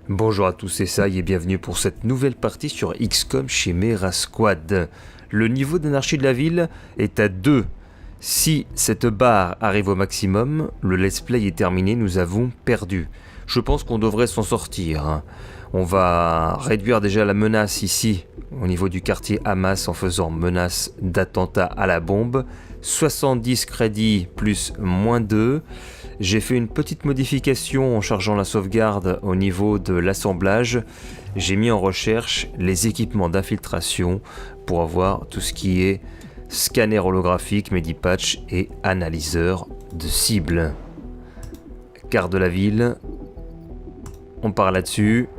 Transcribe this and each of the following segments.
Bonjour à tous, c'est ça et bienvenue pour cette nouvelle partie sur XCOM Chimera Squad. Le niveau d'anarchie de la ville est à 2. Si cette barre arrive au maximum, le let's play est terminé, nous avons perdu. Je pense qu'on devrait s'en sortir. On va réduire déjà la menace ici, au niveau du quartier Hamas, en faisant menace d'attentat à la bombe. 70 crédits plus moins 2. J'ai fait une petite modification en chargeant la sauvegarde au niveau de l'assemblage. J'ai mis en recherche les équipements d'infiltration pour avoir tout ce qui est scanner holographique, medipatch et analyseur de cible. Carte de la ville. On part là-dessus.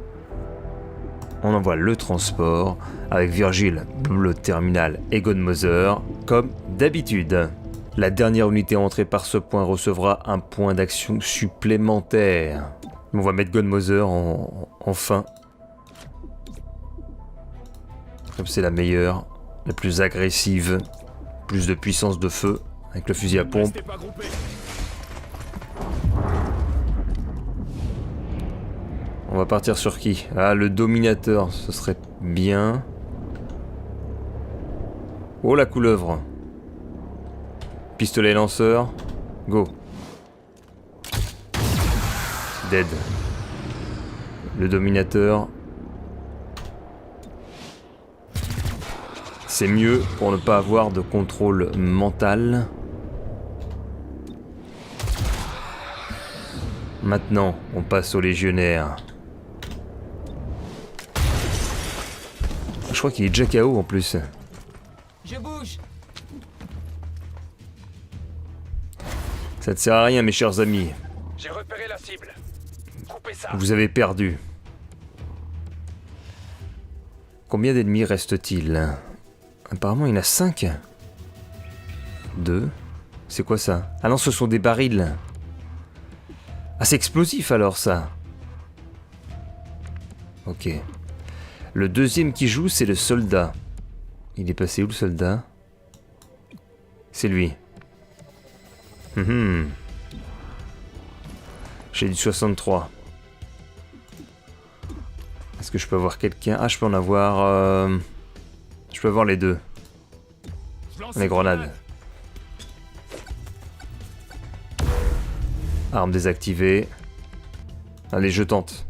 On envoie le transport avec Virgile, le terminal et Godmother, comme d'habitude. La dernière unité entrée par ce point recevra un point d'action supplémentaire. On va mettre Godmother en fin. Comme c'est la meilleure, la plus agressive, plus de puissance de feu avec le fusil à pompe. On va partir sur qui? Ah, le dominateur, ce serait bien. Oh, la couleuvre. Pistolet lanceur. Go. Dead. Le dominateur. C'est mieux pour ne pas avoir de contrôle mental. Maintenant, on passe aux légionnaires. Je crois qu'il est déjà KO en plus. Je bouge. Ça ne sert à rien, mes chers amis. J'ai repéré la cible. Coupez ça. Vous avez perdu. Combien d'ennemis reste-t-il? Apparemment, il y en a 5. 2. C'est quoi ça? Ah non, ce sont des barils. Ah, c'est explosif alors, ça. Ok. Le deuxième qui joue, c'est le soldat. Il est passé où, le soldat? C'est lui. J'ai du 63. Est-ce que je peux avoir quelqu'un? Ah, je peux en avoir... Je peux avoir les deux. Les grenades. Arme désactivée. Allez, je tente.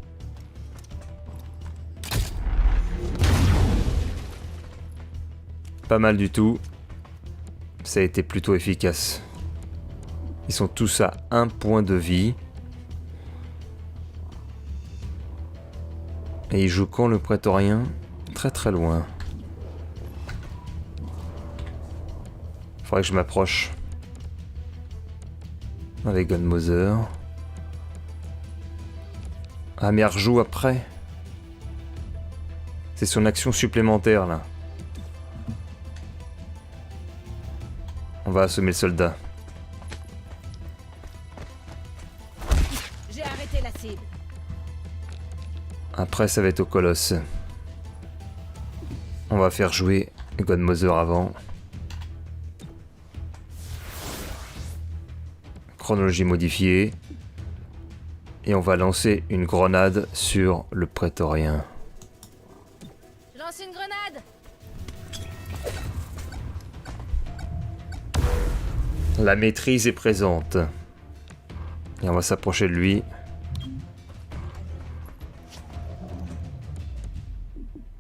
Pas mal du tout. Ça a été plutôt efficace. Ils sont tous à 1 point de vie. Et il joue quand, le prétorien? Très très loin. Faudrait que je m'approche. Avec Gunmother. Ah, mais elle rejoue après. C'est son action supplémentaire là. On va assommer le soldat. J'ai arrêté la cible. Après, ça va être au colosse. On va faire jouer Godmother avant. Chronologie modifiée. Et on va lancer une grenade sur le prétorien. Je lance une grenade. La maîtrise est présente. Et on va s'approcher de lui.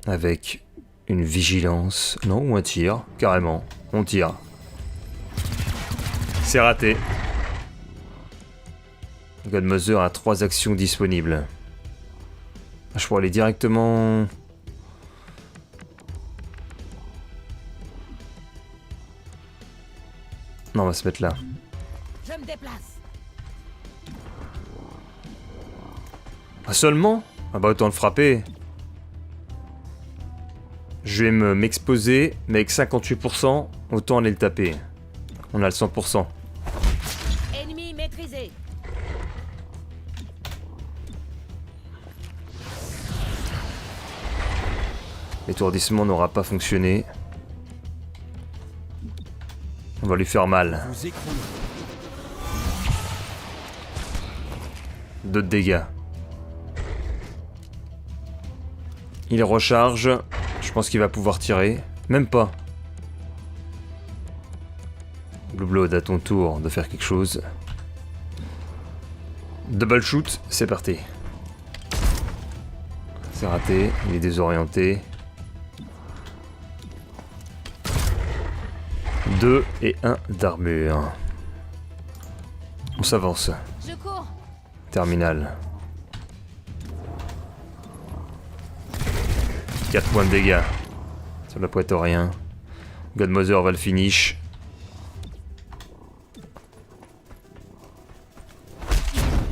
Avec une vigilance. Non, ou un tir, carrément. On tire. C'est raté. Godmother a 3 actions disponibles. Je pourrais aller directement... Non, on va se mettre là. Je me déplace. Ah, seulement? Ah bah autant le frapper. Je vais m'exposer, mais avec 58%, autant aller le taper. On a le 100%. Ennemi maîtrisé. L'étourdissement n'aura pas fonctionné. On va lui faire mal. Vous écroulez. 2 de dégâts. Il recharge. Je pense qu'il va pouvoir tirer. Même pas. Blue Blood, à ton tour de faire quelque chose. Double shoot, c'est parti. C'est raté, il est désorienté. 2 et 1 d'armure. On s'avance. Je cours. Terminal. 4 points de dégâts. Sur le Prétorien. Godmother va le finish.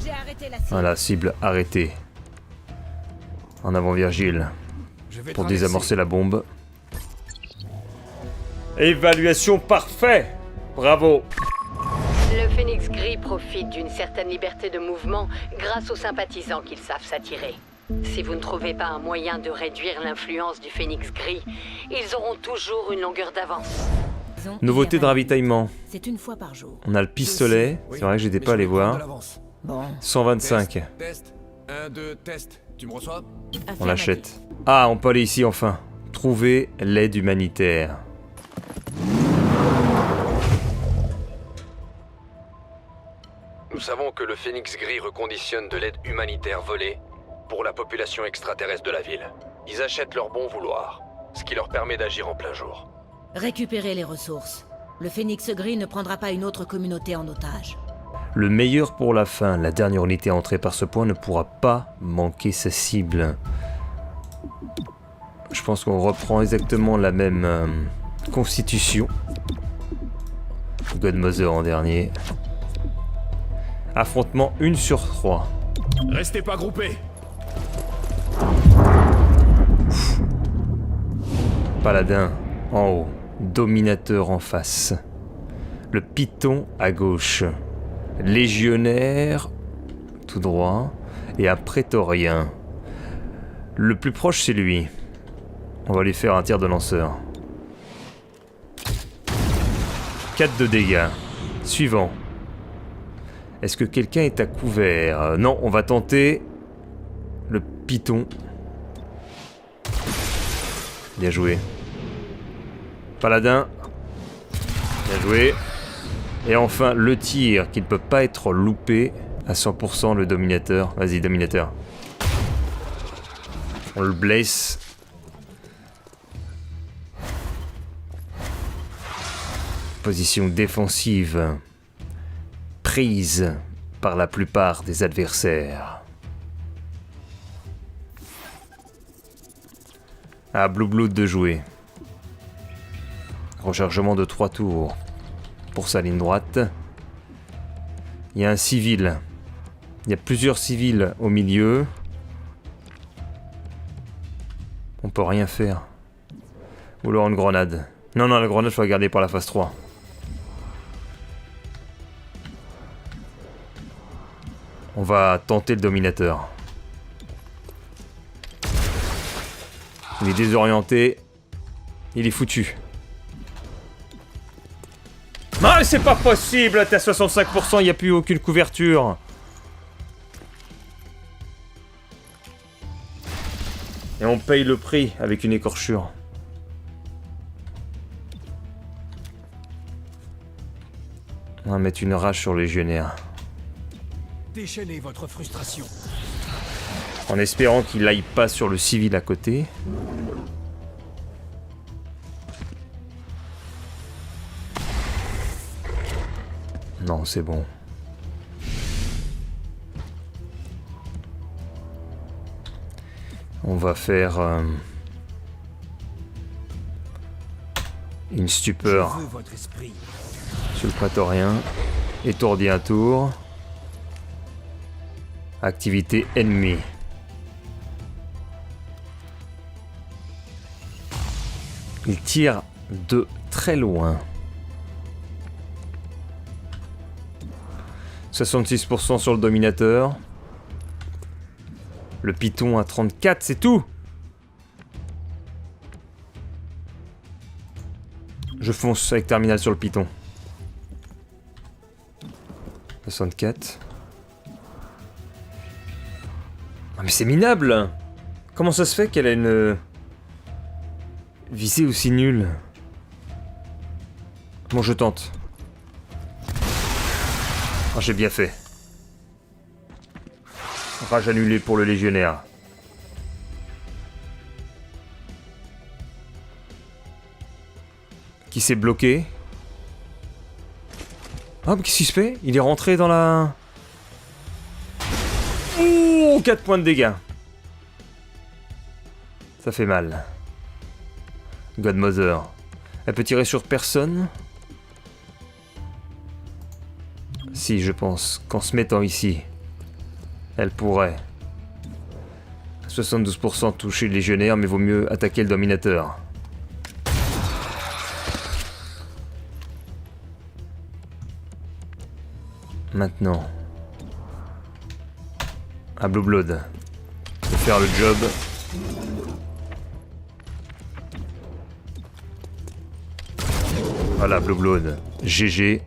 J'ai arrêté la cible. Voilà, cible arrêtée. En avant Virgile. Pour désamorcer la bombe. Évaluation parfait. Bravo. Le Phénix Gris profite d'une certaine liberté de mouvement grâce aux sympathisants qu'ils savent s'attirer. Si vous ne trouvez pas un moyen de réduire l'influence du Phénix Gris, ils auront toujours une longueur d'avance. Nouveauté de ravitaillement. C'est une fois par jour. On a le pistolet. C'est vrai que j'étais pas allé voir. Bon. 125. Test. 1, 2, test. Tu me reçois? On l'achète. Ah, on peut aller ici enfin. Trouver l'aide humanitaire. Nous savons que le Phénix Gris reconditionne de l'aide humanitaire volée pour la population extraterrestre de la ville. Ils achètent leur bon vouloir, ce qui leur permet d'agir en plein jour. Récupérez les ressources. Le Phénix Gris ne prendra pas une autre communauté en otage. Le meilleur pour la fin. La dernière unité à entrer par ce point ne pourra pas manquer sa cible. Je pense qu'on reprend exactement la même constitution. Godmother en dernier. Affrontement 1 sur 3. Restez pas groupés. Paladin en haut. Dominateur en face. Le Python à gauche. Légionnaire tout droit. Et un Prétorien. Le plus proche, c'est lui. On va lui faire un tir de lanceur. 4 de dégâts. Suivant. Est-ce que quelqu'un est à couvert? Non, on va tenter le Python. Bien joué. Paladin. Bien joué. Et enfin, le tir qui ne peut pas être loupé à 100%, le Dominateur. Vas-y, Dominateur. On le blesse. Position défensive. Prise par la plupart des adversaires. Ah, Blue Blood de jouer. Rechargement de 3 tours. Pour sa ligne droite. Il y a un civil. Il y a plusieurs civils au milieu. On peut rien faire. Ou alors une grenade. Non, non, la grenade, faut la garder pour la phase 3. On va tenter le Dominateur. Il est désorienté. Il est foutu. Non, c'est pas possible. T'es à 65%, il n'y a plus aucune couverture. Et on paye le prix avec une écorchure. On va mettre une rage sur les légionnaires. Déchaînez votre frustration. En espérant qu'il n'aille pas sur le civil à côté. Non, c'est bon. On va faire une stupeur Je veux votre esprit. sur le Prétorien. Étourdi un tour. Activité ennemie. Il tire de très loin. 66% sur le Dominateur. Le Python à 34, c'est tout. Je fonce avec Terminal sur le Python. 64. Ah mais c'est minable. Comment ça se fait qu'elle a une... visée aussi nulle? Bon, je tente. Ah, j'ai bien fait. Rage annulée pour le légionnaire. Qui s'est bloqué? Ah, mais qu'est-ce qui se fait? Il est rentré dans la... Ouh, 4 points de dégâts. Ça fait mal. Godmother. Elle peut tirer sur personne? Si, je pense qu'en se mettant ici, elle pourrait. 72% toucher le légionnaire, mais vaut mieux attaquer le dominateur. Maintenant. À Blue Blood. De faire le job. Voilà, Blue Blood. GG.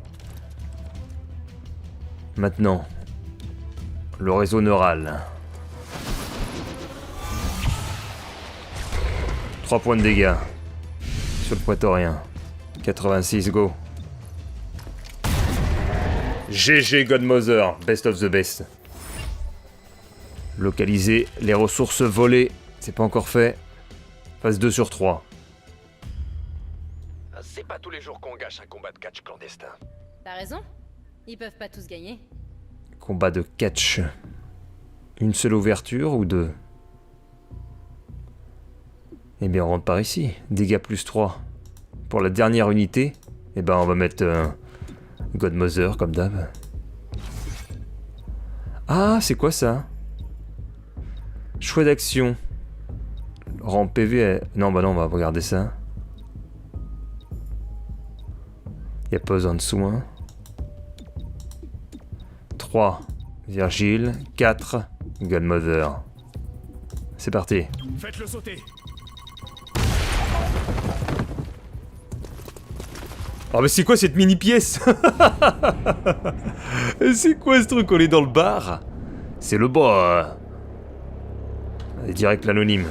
Maintenant. Le réseau neural. 3 points de dégâts. Sur le poitorien. 86, go. GG Godmother, best of the best. Localiser les ressources volées, c'est pas encore fait. Phase 2 sur 3. C'est pas tous les jours qu'on gâche un combat de catch clandestin. T'as raison. Ils peuvent pas tous gagner. Combat de catch. Une seule ouverture ou deux? Eh bien, on rentre par ici. Dégâts plus 3. Pour la dernière unité, eh ben, on va mettre Godmother comme d'hab. Ah, c'est quoi ça? Choix d'action. Rang PV. Non, bah non, on va regarder ça. Il n'y a pas besoin de soins. 3. Virgile. 4. Godmother. C'est parti. Faites-le sauter. Oh mais c'est quoi cette mini pièce? C'est quoi ce truc? On est dans le bar? C'est le bas. Allez, direct l'anonyme.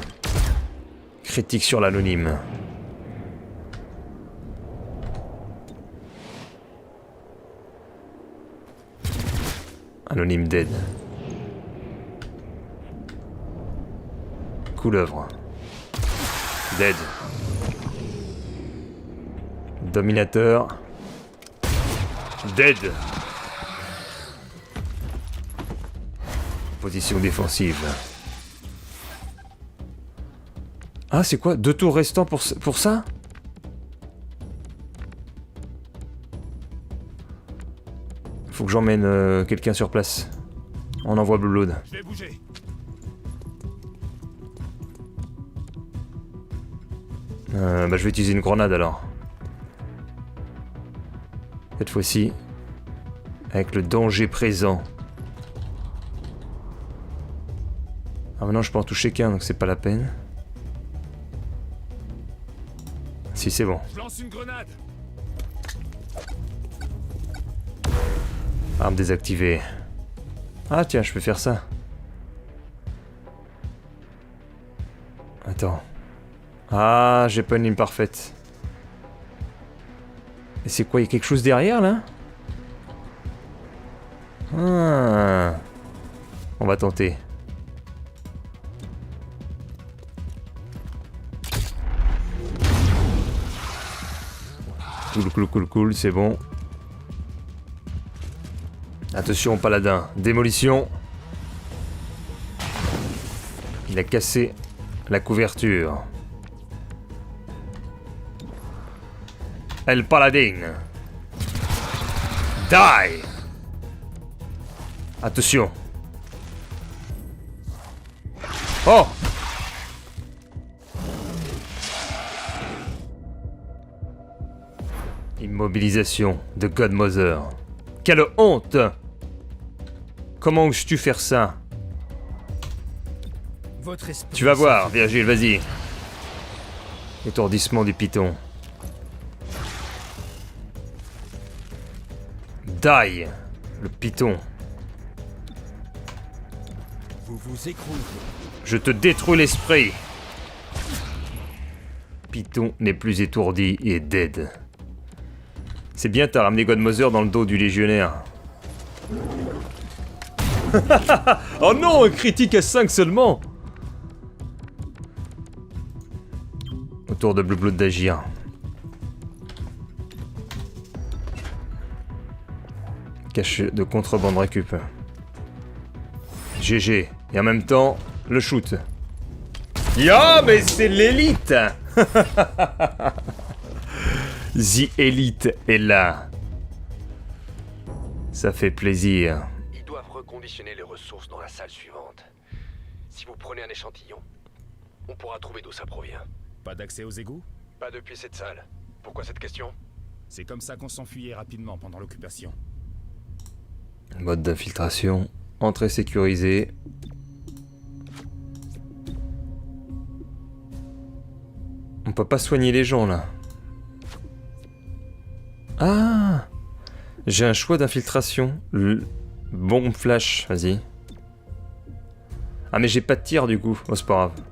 Critique sur l'anonyme. Anonyme dead. Couleuvre. Dead. Dominateur. Dead. Position défensive. Ah, c'est quoi? 2 tours restants pour ça? Faut que j'emmène quelqu'un sur place. On envoie Blue Blood. Je vais bouger. Bah je vais utiliser une grenade alors. Cette fois-ci, avec le danger présent. Ah maintenant je peux en toucher qu'un, donc c'est pas la peine. Si c'est bon. Je lance une grenade. Arme désactivée. Ah tiens, je peux faire ça. Attends. Ah, j'ai pas une ligne parfaite. Et c'est quoi, il y a quelque chose derrière là? Ah. On va tenter. Cool, c'est bon. Attention, paladin. Démolition. Il a cassé la couverture. El Paladin. Die. Attention. Oh. Immobilisation de Godmother. Quelle honte! Comment oses-tu faire ça? Votre esprit. Tu vas voir, Virgile, vas-y. Étourdissement du python. Die, le python. Vous vous écroulez. Je te détruis l'esprit. Python n'est plus étourdi et dead. C'est bien, t'as ramené Godmother dans le dos du légionnaire. Oh non, un critique à 5 seulement. Autour de Blue Blood d'agir. Cache de contrebande récup. GG. Et en même temps, le shoot. Ya, mais c'est l'élite. The Elite est là. Ça fait plaisir. Ils doivent reconditionner les ressources dans la salle suivante. Si vous prenez un échantillon, on pourra trouver d'où ça provient. Pas d'accès aux égouts? Pas depuis cette salle. Pourquoi cette question? C'est comme ça qu'on s'enfuyait rapidement pendant l'occupation. Mode d'infiltration. Entrée sécurisée. On peut pas soigner les gens là. Ah! J'ai un choix d'infiltration. Bombe flash, vas-y. Ah mais j'ai pas de tir du coup. Oh c'est pas grave.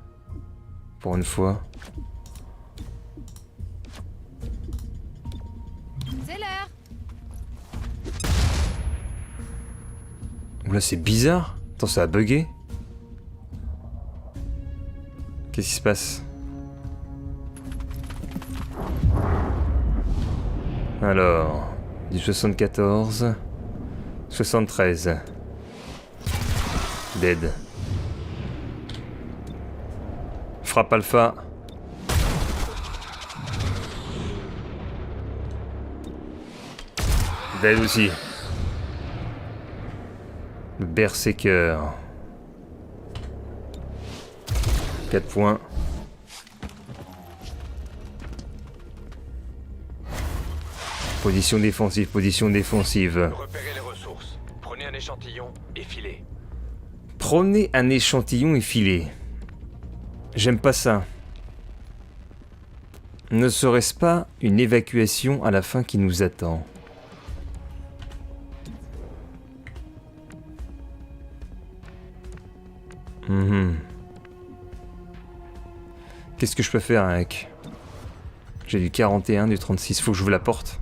Pour une fois. C'est l'heure. Oula c'est bizarre. Attends ça a bugué. Qu'est-ce qui se passe? Alors, du 74, 73. Dead. Frappe alpha. Dead aussi. Le berserker. 4 points. Position défensive, position défensive. Repérez les ressources. Prenez un échantillon et filez. Prenez un échantillon et filez. J'aime pas ça. Ne serait-ce pas une évacuation à la fin qui nous attend? Qu'est-ce que je peux faire avec? J'ai du 41, du 36, faut que j'ouvre la porte.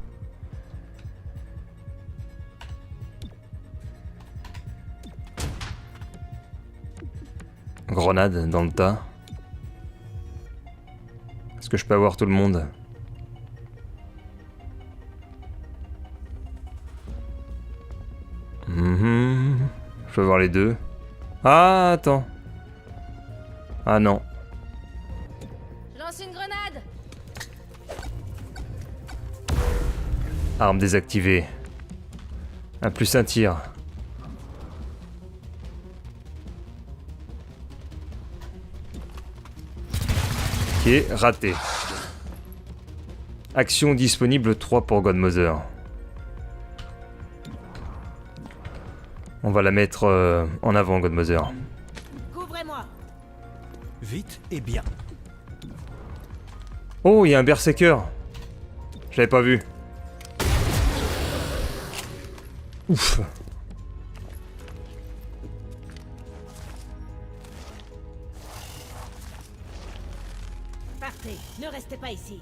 Grenade dans le tas. Est-ce que je peux avoir tout le monde? Je peux avoir les deux. Ah, attends. Ah non. Je lance une grenade. Arme désactivée. Un plus un tir. Ok, raté. Action disponible 3 pour Godmother. On va la mettre en avant, Godmother. Couvrez-moi. Vite et bien. Oh, il y a un berserker. Je l'avais pas vu. Ouf. Partez, ne restez pas ici.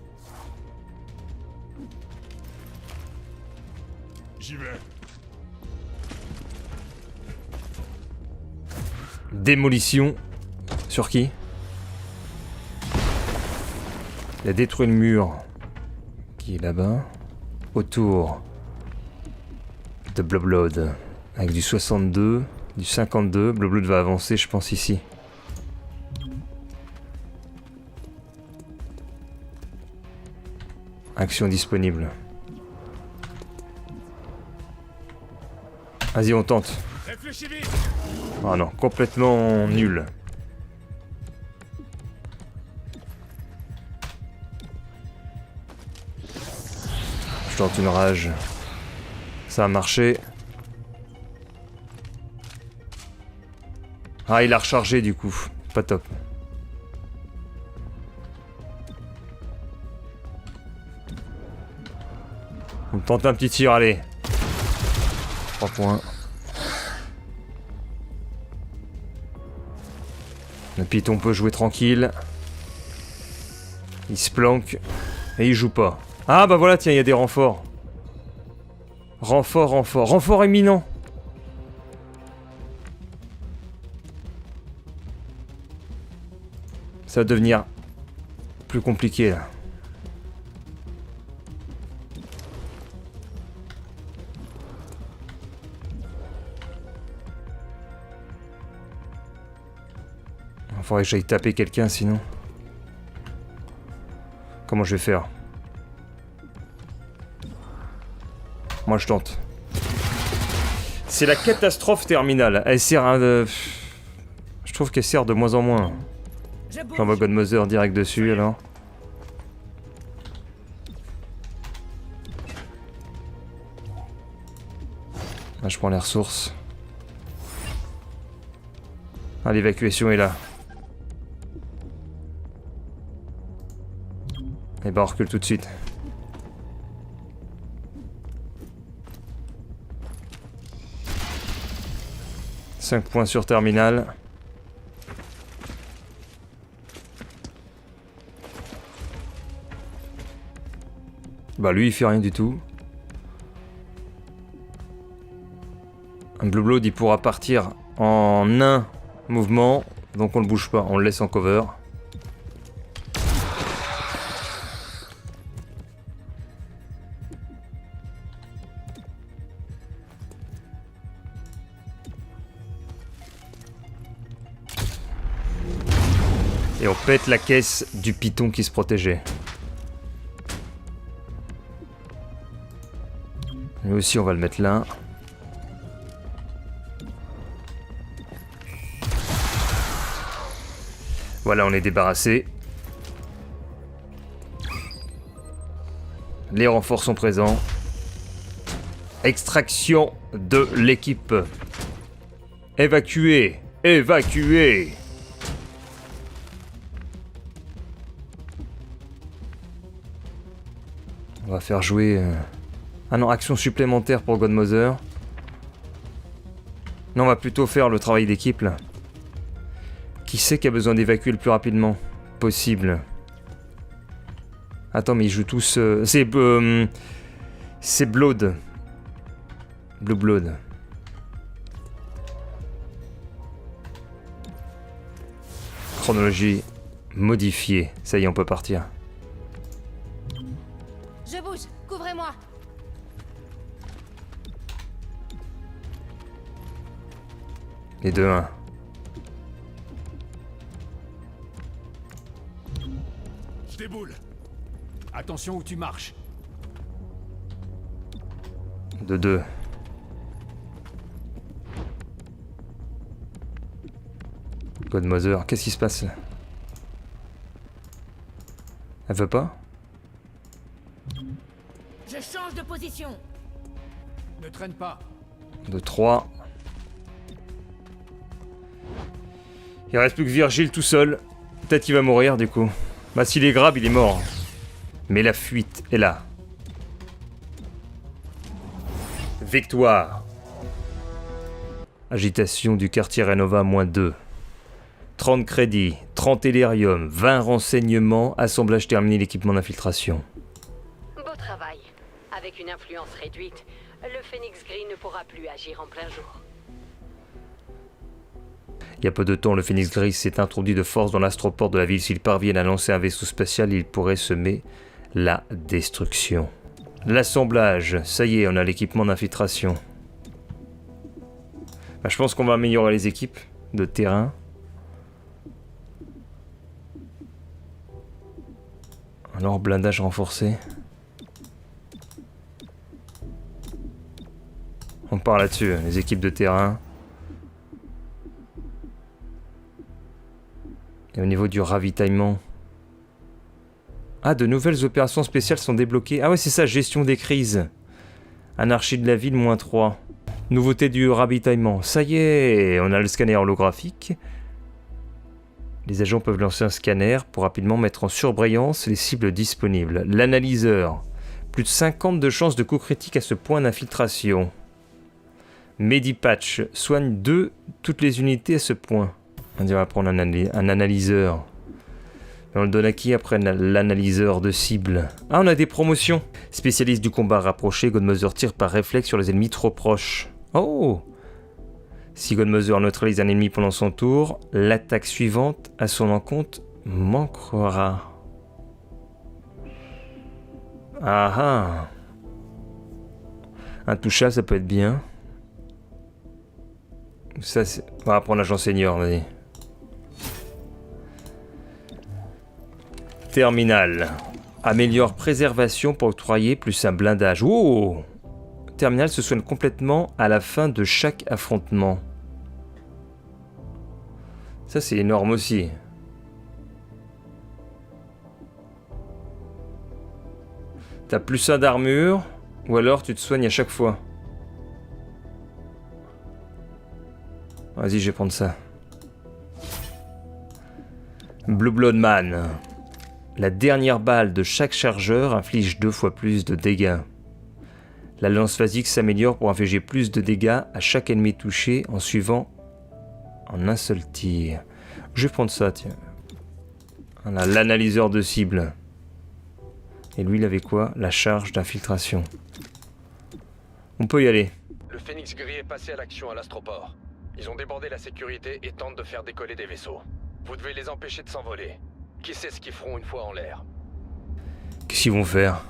J'y vais. Démolition. Sur qui? Il a détruit le mur. Qui est là-bas? Autour de Blue Blood. Avec du 62, du 52. Blue Blood va avancer, je pense, ici. Action disponible. Vas-y, on tente. Réfléchis vite. Ah non, complètement nul. Je tente une rage. Ça a marché. Ah, il a rechargé du coup. Pas top. On tente un petit tir, allez. 3 points. Le Python peut jouer tranquille. Il se planque. Et il joue pas. Ah bah voilà, tiens, il y a des renforts. Renfort imminent. Ça va devenir plus compliqué là. Il faudrait que j'aille taper quelqu'un sinon. Comment je vais faire? Moi je tente. C'est la catastrophe terminale. Elle sert à... Je trouve qu'elle sert de moins en moins. J'envoie Godmother direct dessus alors. Là je prends les ressources. Ah, l'évacuation est là. Et bah on recule tout de suite. « 5 points sur terminal. Bah lui il fait rien du tout. Un Blue Blood il pourra partir en un mouvement. Donc on le bouge pas, on le laisse en cover. Et on pète la caisse du python qui se protégeait. Lui aussi on va le mettre là. Voilà, on est débarrassé. Les renforts sont présents. Extraction de l'équipe. Évacuer. Évacuer. On va faire jouer... Ah non, action supplémentaire pour Godmother. Non, on va plutôt faire le travail d'équipe là. Qui c'est qui a besoin d'évacuer le plus rapidement possible? Attends, mais ils jouent tous... C'est Blood. Blue Blood. Chronologie modifiée. Ça y est, on peut partir. Je bouge, couvrez-moi. Les 2-1. Je déboule. Attention où tu marches. 2-2. Godmother, qu'est-ce qui se passe là? Elle veut pas? Je change de position. Ne traîne pas. 2-3. Il reste plus que Virgile tout seul. Peut-être qu'il va mourir du coup. Bah s'il est grave, il est mort. Mais la fuite est là. Victoire. Agitation du quartier Renova, -2. 30 crédits, 30 élérium, 20 renseignements, assemblage terminé, l'équipement d'infiltration. Beau travail. Avec une influence réduite, le Phénix Gris ne pourra plus agir en plein jour. Il y a peu de temps, le Phénix Gris s'est introduit de force dans l'astroport de la ville. S'ils parviennent à lancer un vaisseau spatial, ils pourraient semer la destruction. L'assemblage, ça y est, on a l'équipement d'infiltration. Bah, je pense qu'on va améliorer les équipes de terrain. Alors, blindage renforcé. On part là-dessus, les équipes de terrain. Et au niveau du ravitaillement... Ah, de nouvelles opérations spéciales sont débloquées. Ah ouais, c'est ça, gestion des crises. Anarchie de la ville, -3. Nouveauté du ravitaillement. Ça y est, on a le scanner holographique. Les agents peuvent lancer un scanner pour rapidement mettre en surbrillance les cibles disponibles. L'analyseur. Plus de 50 de chances de coup critique à ce point d'infiltration. Medipatch. Soigne toutes les unités à ce point. On dirait prendre un analyseur. Et on le donne à qui après l'analyseur de cible? Ah, on a des promotions. Spécialiste du combat rapproché, Godmother tire par réflexe sur les ennemis trop proches. Oh! Si Godmother neutralise un ennemi pendant son tour, l'attaque suivante à son encontre manquera. Ah ah! Intouchable, ça peut être bien. Ça, c'est... On va prendre l'agent senior, vas-y. Terminal. Améliore préservation pour octroyer plus un blindage. Oh! Terminal se soigne complètement à la fin de chaque affrontement. Ça, c'est énorme aussi. T'as plus 1 d'armure, ou alors tu te soignes à chaque fois. Vas-y, je vais prendre ça. Blue Blood Man. La dernière balle de chaque chargeur inflige 2 fois plus de dégâts. La lance phasique s'améliore pour infliger plus de dégâts à chaque ennemi touché en suivant en un seul tir. Je vais prendre ça, tiens. Voilà, l'analyseur de cible. Et lui, il avait quoi? La charge d'infiltration. On peut y aller. Le Phénix Gris est passé à l'action à l'astroport. Ils ont débordé la sécurité et tentent de faire décoller des vaisseaux. Vous devez les empêcher de s'envoler. Qui sait ce qu'ils feront une fois en l'air? Qu'est-ce qu'ils vont faire?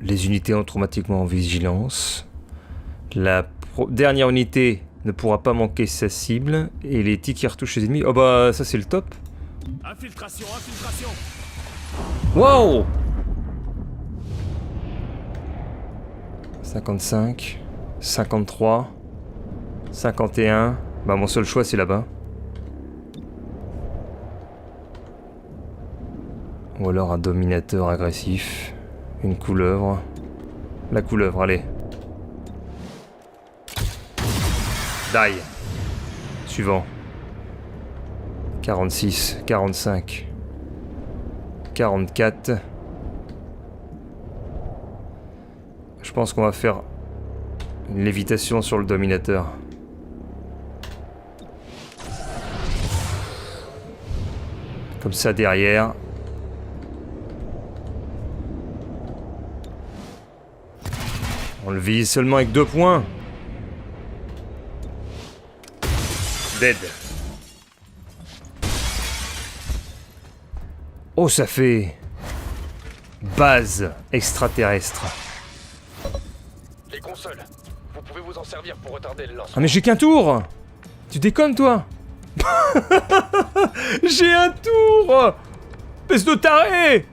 Les unités automatiquement en vigilance. La dernière unité ne pourra pas manquer sa cible. Et les tirs qui retouchent les ennemis. Oh bah ça c'est le top. Infiltration, infiltration. Wow! 55, 53, 51. Bah mon seul choix c'est là-bas. Ou alors un dominateur agressif. Une couleuvre. La couleuvre, allez. Die. Suivant. 46, 45. 44. Je pense qu'on va faire une lévitation sur le dominateur. Comme ça derrière. On le vise seulement avec 2 points. Dead. Oh, ça fait... base extraterrestre. Les consoles, vous pouvez vous en servir pour retarder le lancement. Ah mais j'ai qu'un tour! Tu déconnes toi? J'ai un tour! Espèce de taré!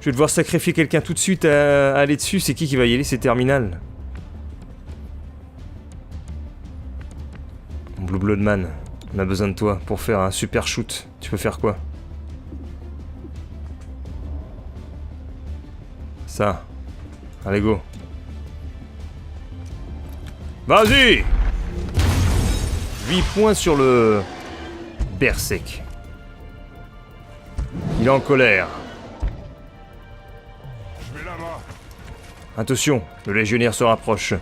Je vais devoir sacrifier quelqu'un tout de suite à aller dessus. C'est qui va y aller? C'est Terminal. Blue Blood Man, on a besoin de toi pour faire un super shoot. Tu peux faire quoi? Ça. Allez, go. Vas-y! 8 points sur le... Berserk. Il est en colère. Je vais là-bas. Attention, le légionnaire se rapproche.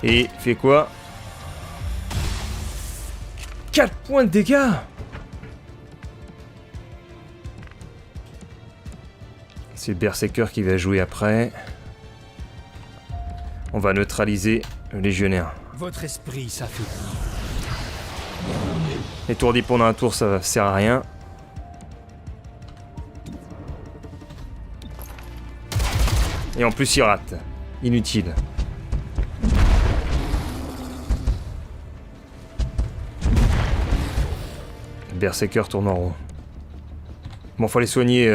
Et fait quoi? 4 points de dégâts! C'est le Berserker qui va jouer après. On va neutraliser le légionnaire. Votre esprit, ça fait. Étourdi pendant un tour, ça sert à rien. Et en plus, il rate. Inutile. Le Berserker tourne en rond. Bon, faut aller soigner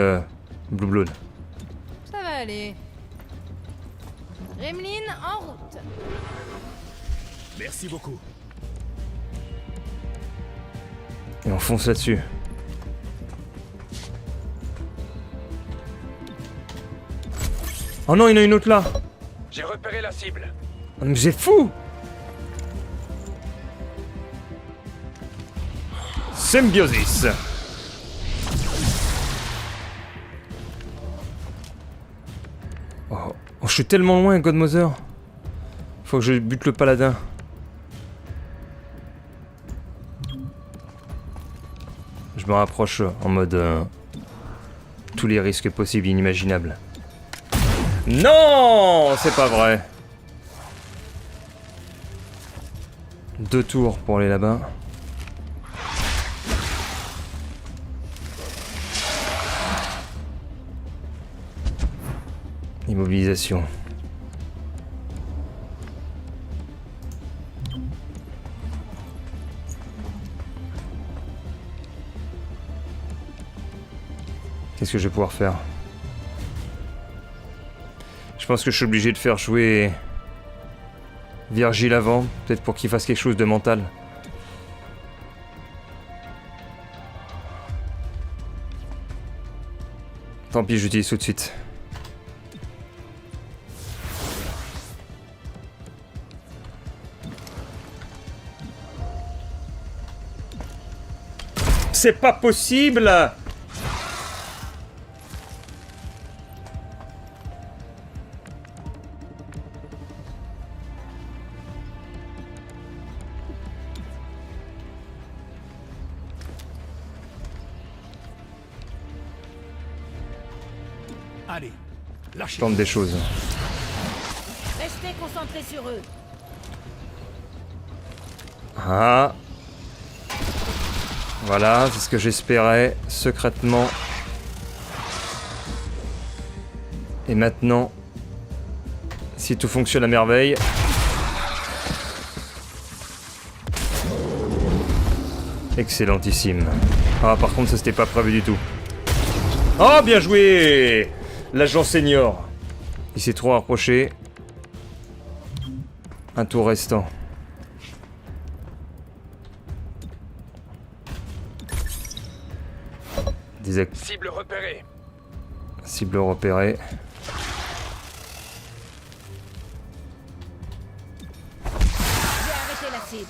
Blue Blood. Ça va aller. Gremlin en route. Merci beaucoup. Et on fonce là-dessus. Oh non, il y en a une autre là. J'ai repéré la cible. Oh, mais c'est fou. Symbiosis. Oh, je suis tellement loin, Godmother. Faut que je bute le paladin. Je me rapproche en mode... tous les risques possibles et inimaginables. Non, c'est pas vrai. 2 tours pour aller là-bas. Immobilisation. Qu'est-ce que je vais pouvoir faire? Je pense que je suis obligé de faire jouer Virgile avant, peut-être pour qu'il fasse quelque chose de mental. Tant pis, j'utilise tout de suite. C'est pas possible! Allez, Je lâchez. tente des choses. Restez concentrés sur eux. Ah. Voilà, c'est ce que j'espérais secrètement. Et maintenant, si tout fonctionne à merveille... Excellentissime. Ah, par contre, ça c'était pas prévu du tout. Oh, bien joué! L'agent senior. Il s'est trop rapproché. Un tour restant. Cible repérée. Cible repérée. J'ai arrêté la cible.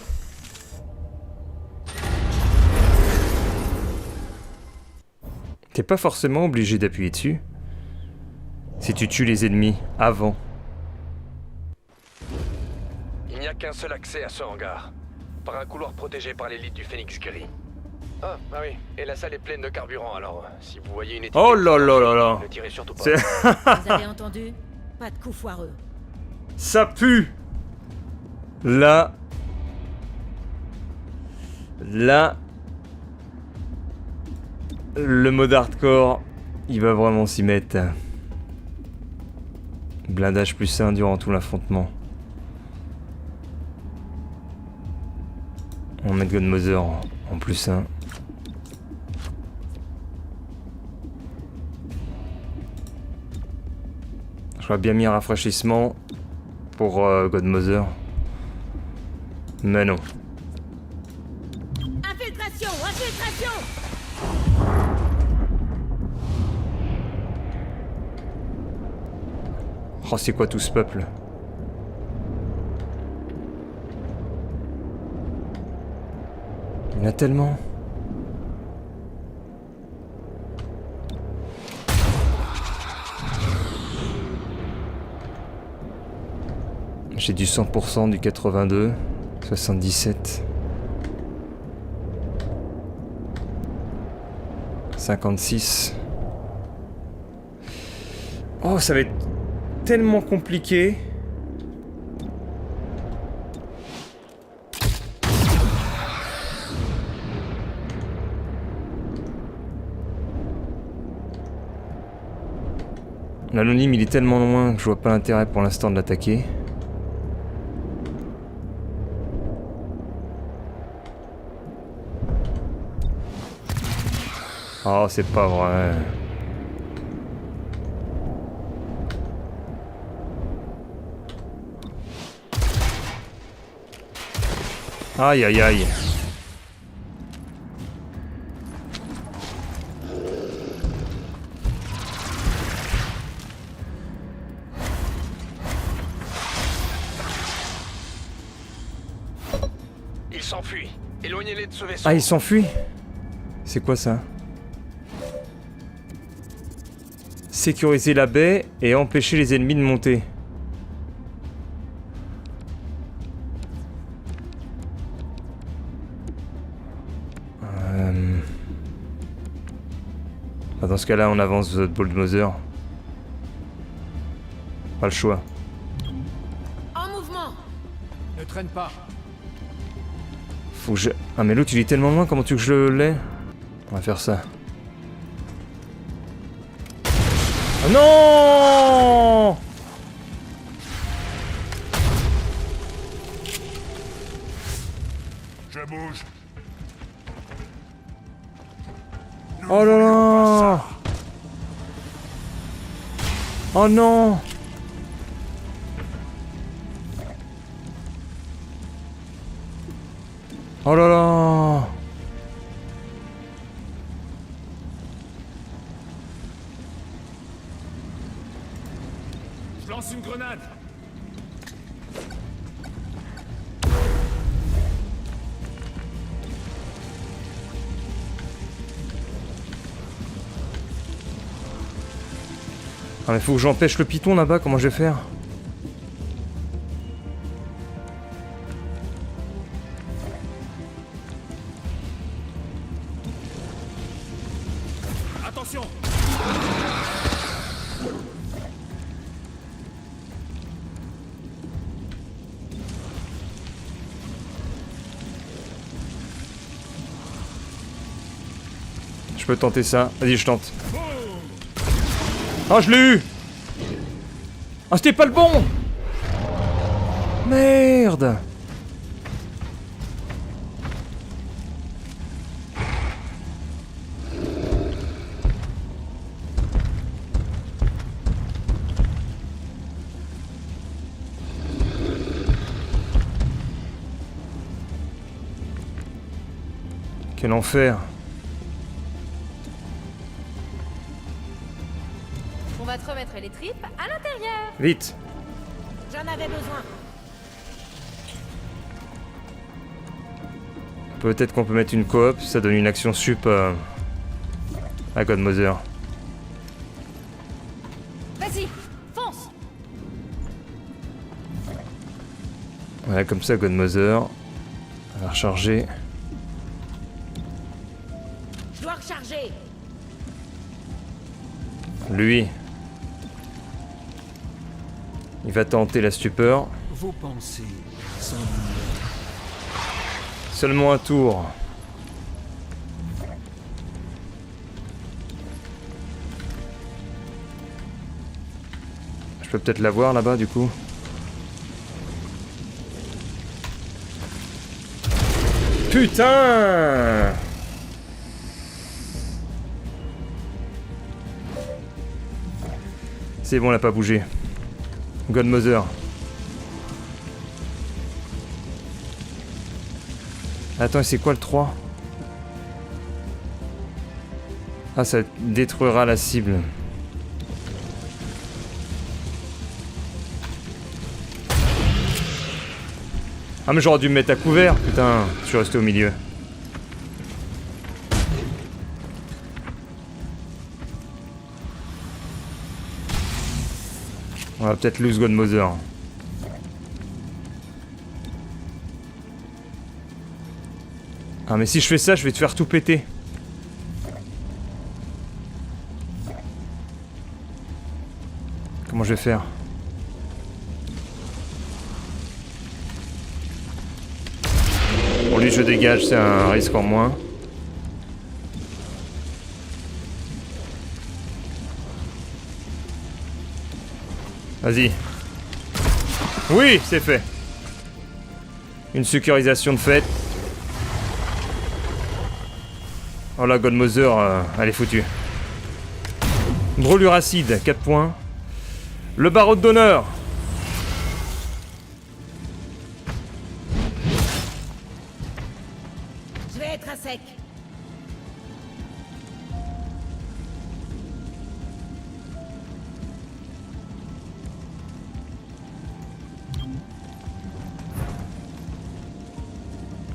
T'es pas forcément obligé d'appuyer dessus. Si tu tues les ennemis avant. Il n'y a qu'un seul accès à ce hangar. Par un couloir protégé par l'élite du Phénix Gris. Ah oui, et la salle est pleine de carburant, alors si vous voyez une étiquette... Oh là là là là! Ne tirez surtout pas. C'est... Vous avez entendu? Pas de coup foireux. Ça pue! Là... Le mode hardcore, il va vraiment s'y mettre. Blindage +1 durant tout l'affrontement. On met Gunmother en +1. J'aurais bien mis un rafraîchissement pour Godmother. Mais non. Infiltration! Infiltration! Oh, c'est quoi tout ce peuple? Il y en a tellement. J'ai du 100%, du 82, 77, 56. Oh, ça va être tellement compliqué. L'anonyme, il est tellement loin que je vois pas l'intérêt pour l'instant de l'attaquer. Oh, c'est pas vrai. Aïe aïe aïe. Il s'enfuit. Éloignez-les de ce vaisseau. Ah, il s'enfuit? C'est quoi ça? Sécuriser la baie et empêcher les ennemis de monter. Bah, dans ce cas-là, on avance Bulldozer. Pas le choix. En mouvement. Ne traîne pas. Faut que je... Ah mais l'autre il est tellement loin, comment tu veux que je l'ai? On va faire ça. Ah non! Je bouge. Oh là là! Oh non! Oh là là! Je lance une grenade. Ah mais faut que j'empêche le python là-bas, comment je vais faire? Attention. Je peux tenter ça. Vas-y, je tente. Ah, je l'ai eu! Ah, c'était pas le bon! Merde! Quel enfer! On va te remettre les tripes à l'intérieur. Vite! J'en avais besoin. Peut-être qu'on peut mettre une coop, ça donne une action sup à Godmother. Vas-y, fonce. Ouais, comme ça, Godmother. Elle va recharger. Je dois recharger. Lui. Il va tenter la stupeur. Vos pensées sont Seulement un tour. Je peux peut-être la voir là-bas du coup. Putain! C'est bon, elle a pas bougé. Godmother. Attends, et c'est quoi le 3? Ah, ça détruira la cible. Ah, mais j'aurais dû me mettre à couvert. Putain, je suis resté au milieu. On va peut-être lose Godmother. Ah mais si je fais ça, je vais te faire tout péter. Comment je vais faire? Bon lui je dégage, c'est un risque en moins. Vas-y. Oui, c'est fait. Une sécurisation de fait. Oh la Godmother, elle est foutue. Brûlure acide, 4 points. Le barreau d'honneur. Je vais être à sec.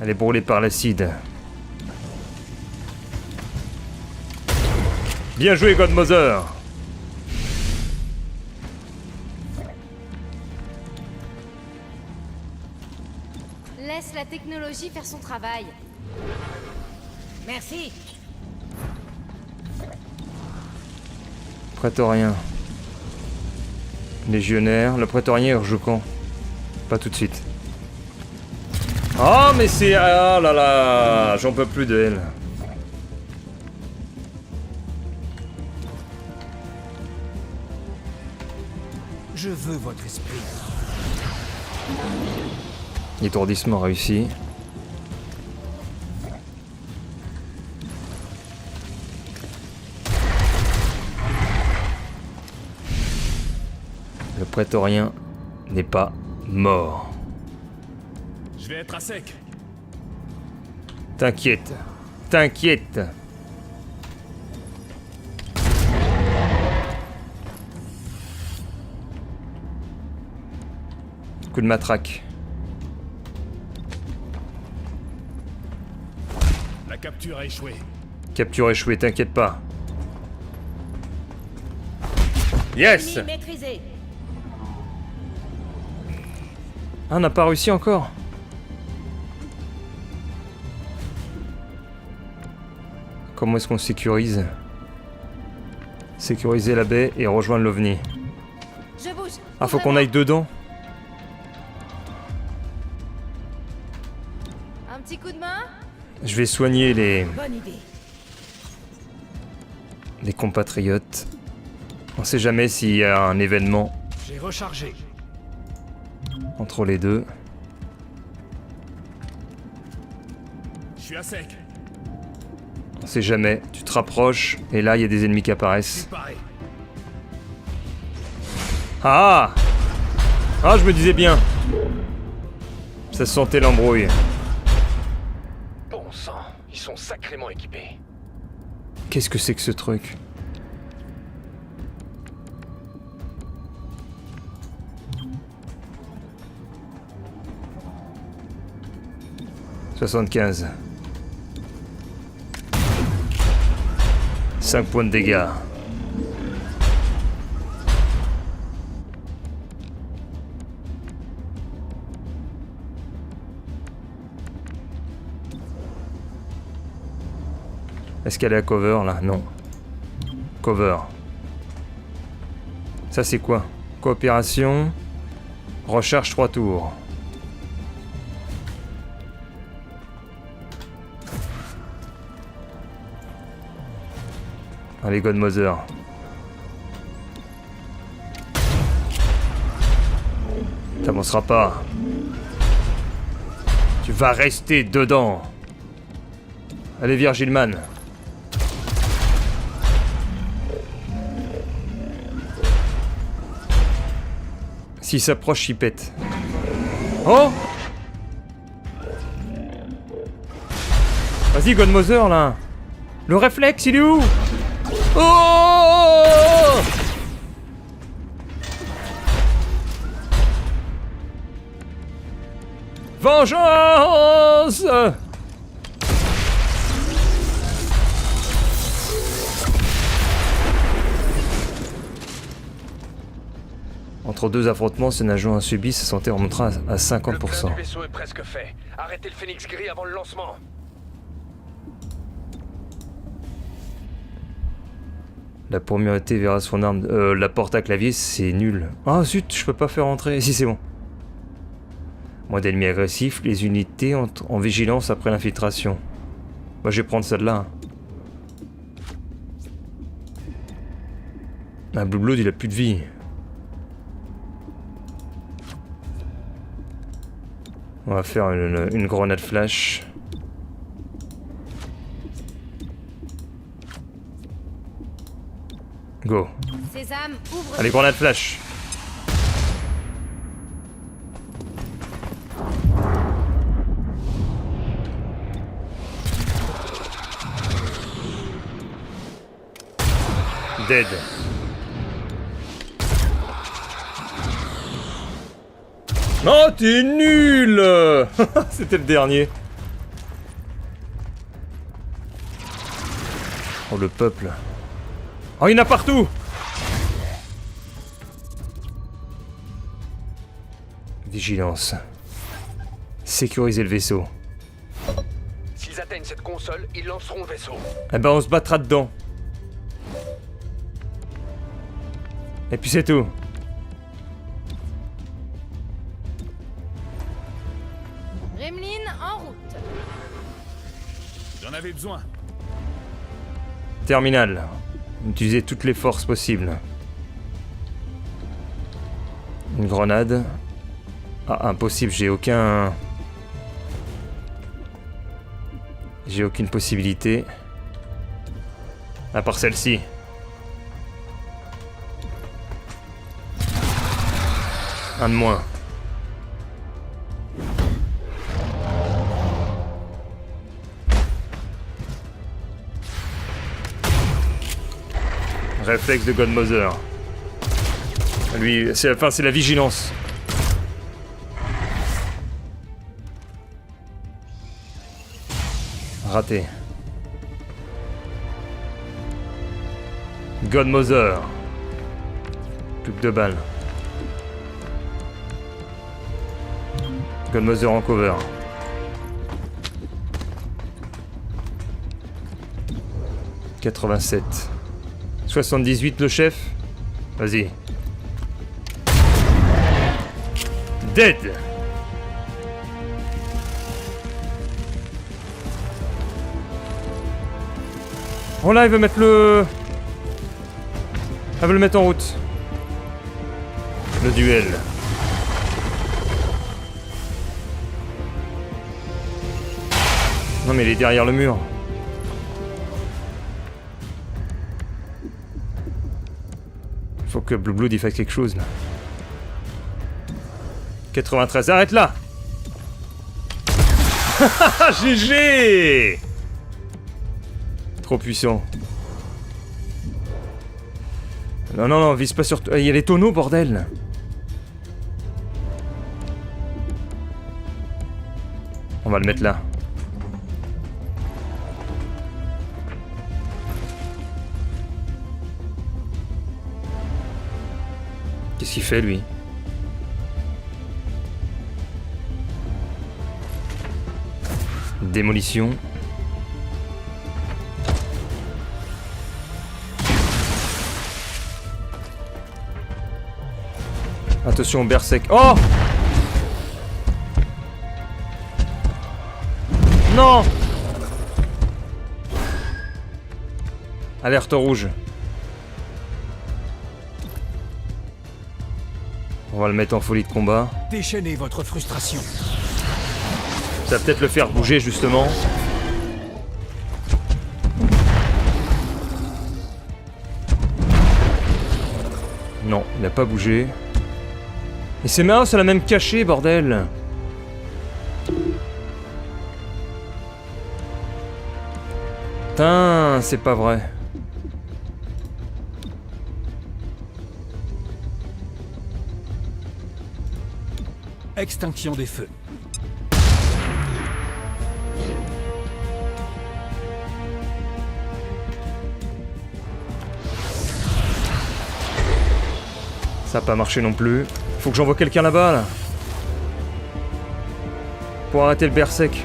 Elle est brûlée par l'acide. Bien joué, Godmother. Laisse la technologie faire son travail. Merci. Prétorien. Légionnaire. Le prétorien rejoue quand? Pas tout de suite. Oh mais c'est... Ah là là, j'en peux plus de elle. Je veux votre esprit. Étourdissement réussi. Le prétorien n'est pas mort. Je vais être à sec. T'inquiète. T'inquiète. Coup de matraque. La capture a échoué. Capture échouée, t'inquiète pas. Yes! Ennemi maîtrisé. Ah, on n'a pas réussi encore. Comment est-ce qu'on sécurise? Sécuriser la baie et rejoindre l'OVNI. Je bouge. Ah, faut qu'on aille dedans. Un petit coup de main. Je vais soigner Bonne idée. les compatriotes. On sait jamais s'il y a un événement J'ai rechargé. entre les deux. Je suis à sec. On sait jamais. Tu te rapproches et là, il y a des ennemis qui apparaissent. Pareil. Ah! Ah, je me disais bien. Ça sentait l'embrouille. Bon sang, ils sont sacrément équipés. Qu'est-ce que c'est que ce truc? « 75. 5 points de dégâts. Est-ce qu'elle est à cover là? Non. Cover. Ça c'est quoi? Coopération. Recharge 3 tours. Allez, Godmother. T'avanceras pas. Tu vas rester dedans. Allez, Virgilman. S'il s'approche, il pète. Oh! Vas-y, Godmother, là. Le réflexe, il est où? Oh! Vengeance! Entre deux affrontements, ce nageant subi, sa santé remontera à 50%. Le plein du vaisseau est presque fait. Arrêtez le Phénix Gris avant le lancement. La priorité verra son arme. La porte à clavier, c'est nul. Ah zut, je peux pas faire entrer. Si, c'est bon. Moins d'ennemis agressifs, les unités en vigilance après l'infiltration. Bah, je vais prendre celle-là. Un Blue Blood, il a plus de vie. On va faire une grenade flash. Go. Sésame, ouvre. Allez, grenade flash. Dead. Oh, t'es nul. C'était le dernier. Oh, le peuple. Oh, il y en a partout. Vigilance. Sécuriser le vaisseau. S'ils atteignent cette console, ils lanceront le vaisseau. Eh ben, on se battra dedans. Et puis c'est tout. Gremlin en route. J'en avais besoin. Terminal. Utilisez toutes les forces possibles. Une grenade. Ah, impossible, j'ai aucun... J'ai aucune possibilité. À part celle-ci. Un de moins. Réflexe de Godmother. Lui, c'est la vigilance. Raté. Godmother. Plus que 2 balles. Godmother en cover. « 87. 78 le chef. Vas-y. Dead. Oh là, il veut mettre le... Elle veut le mettre en route. Le duel. Non mais il est derrière le mur. Faut que Blue Blood il fasse quelque chose là. 93, arrête là. GG. Trop puissant. Non, non, non, vise pas sur... Il y a les tonneaux, bordel. On va le mettre là. Qu'est-ce qu'il fait, lui? Démolition. Attention, Berserk. Oh! Non! Alerte rouge. On va le mettre en folie de combat. Déchaînez votre frustration. Ça va peut-être le faire bouger, justement. Non, il n'a pas bougé. Et c'est marrant, ça l'a même caché, bordel. Putain, c'est pas vrai. Extinction des feux. Ça n'a pas marché non plus. Faut que j'envoie quelqu'un là-bas, là. Pour arrêter le Berserk.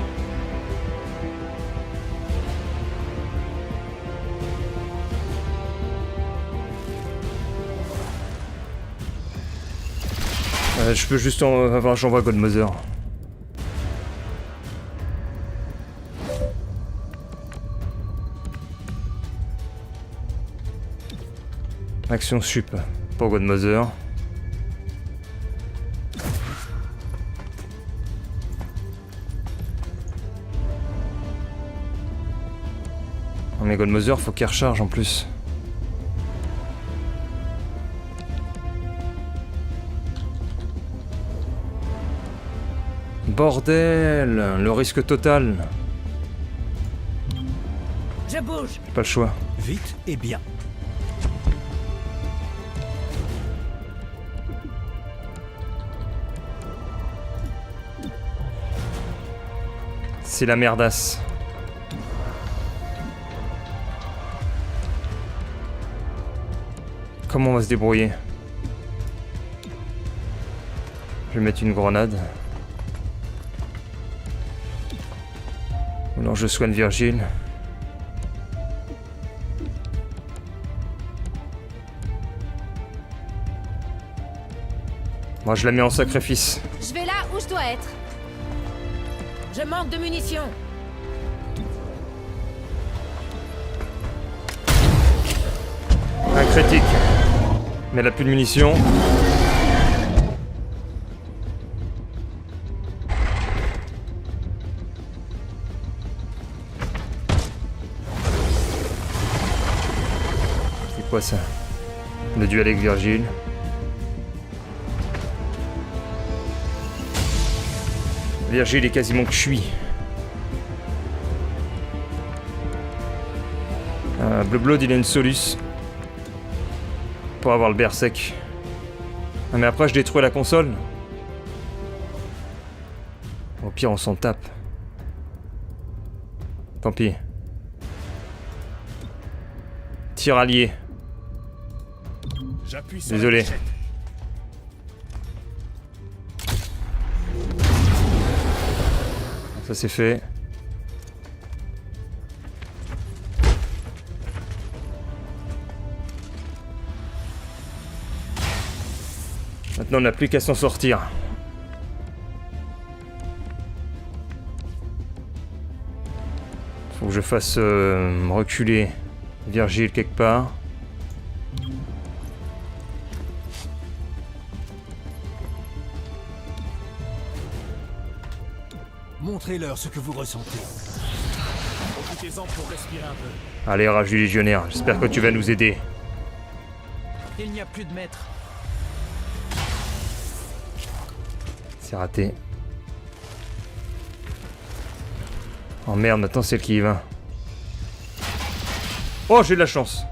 Je peux juste avoir... J'envoie Godmother. Action sup pour Godmother. Oh mais Godmother, faut qu'elle recharge en plus. Bordel, le risque total. Je bouge. Pas le choix. Vite et bien. C'est la merdasse. Comment on va se débrouiller? Je vais mettre une grenade. Ou alors je soigne Virgile. Moi, je la mets en sacrifice. Je vais là où je dois être. Je manque de munitions. Un critique. Mais elle a plus de munitions. C'est quoi ça? Le duel avec Virgile. Virgile est quasiment cuit. Bleu Blood, il a une soluce. Pour avoir le berserk. Ah, mais après, je détruis la console. Au pire, on s'en tape. Tant pis. Tir allié. J'appuie sur Désolé. la gâchette. Ça c'est fait. Maintenant on n'a plus qu'à s'en sortir. Faut que je fasse reculer Virgile quelque part. Montrez-leur ce que vous ressentez. Profitez-en pour respirer un peu. Allez, rage du légionnaire, j'espère que tu vas nous aider. Il n'y a plus de maître. C'est raté. Oh merde, maintenant c'est le qui y va. Oh, j'ai de la chance.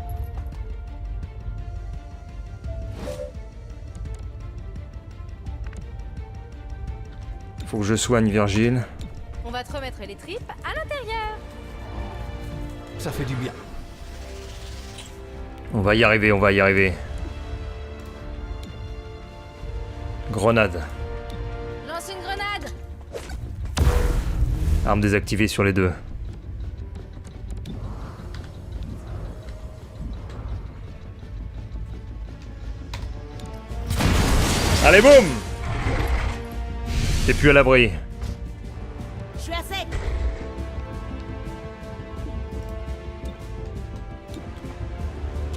Faut que je soigne Virgile. On va te remettre les tripes à l'intérieur. Ça fait du bien. On va y arriver, on va y arriver. Grenade. Lance une grenade. Arme désactivée sur les deux. Allez, boum! T'es plus à l'abri. Je suis à sec.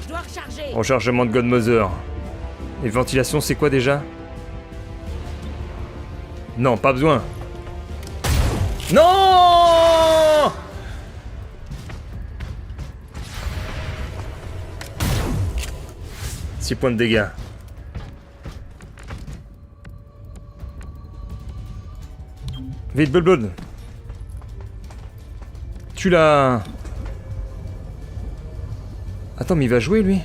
Je dois recharger. Rechargement de Godmother. Et ventilation, c'est quoi déjà? Non, pas besoin. Non! Six points de dégâts. Vite, Blood. Tu l'as... Attends, mais il va jouer, lui?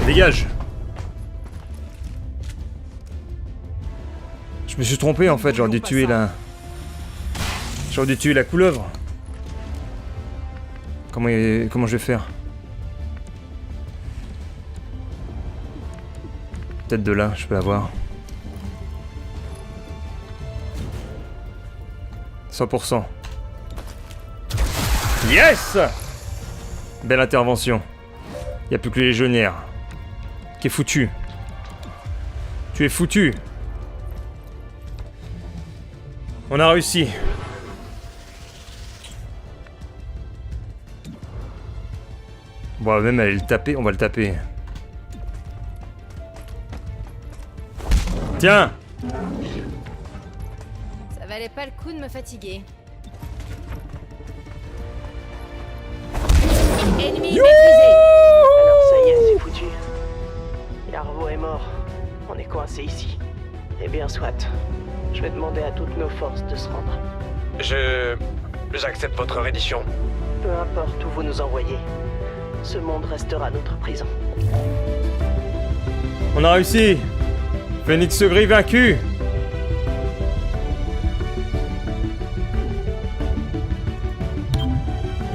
Dégage! Je me suis trompé, en fait, j'aurais dû tuer la... J'aurais dû tuer la couleuvre. Comment je vais faire? Peut-être de là, je peux l'avoir. 100%. Yes! Belle intervention. Il n'y a plus que les légionnaires. Qui est foutu. Tu es foutu. On a réussi. Bon, on va même aller le taper. On va le taper. Tiens! Ça valait pas le coup de me fatiguer. Ennemi maîtrisé. Alors ça y est, c'est foutu. Yarvo est mort. On est coincé ici. Eh bien, soit. Je vais demander à toutes nos forces de se rendre. J'accepte votre reddition. Peu importe où vous nous envoyez, ce monde restera notre prison. On a réussi! Phénix Gris vaincu!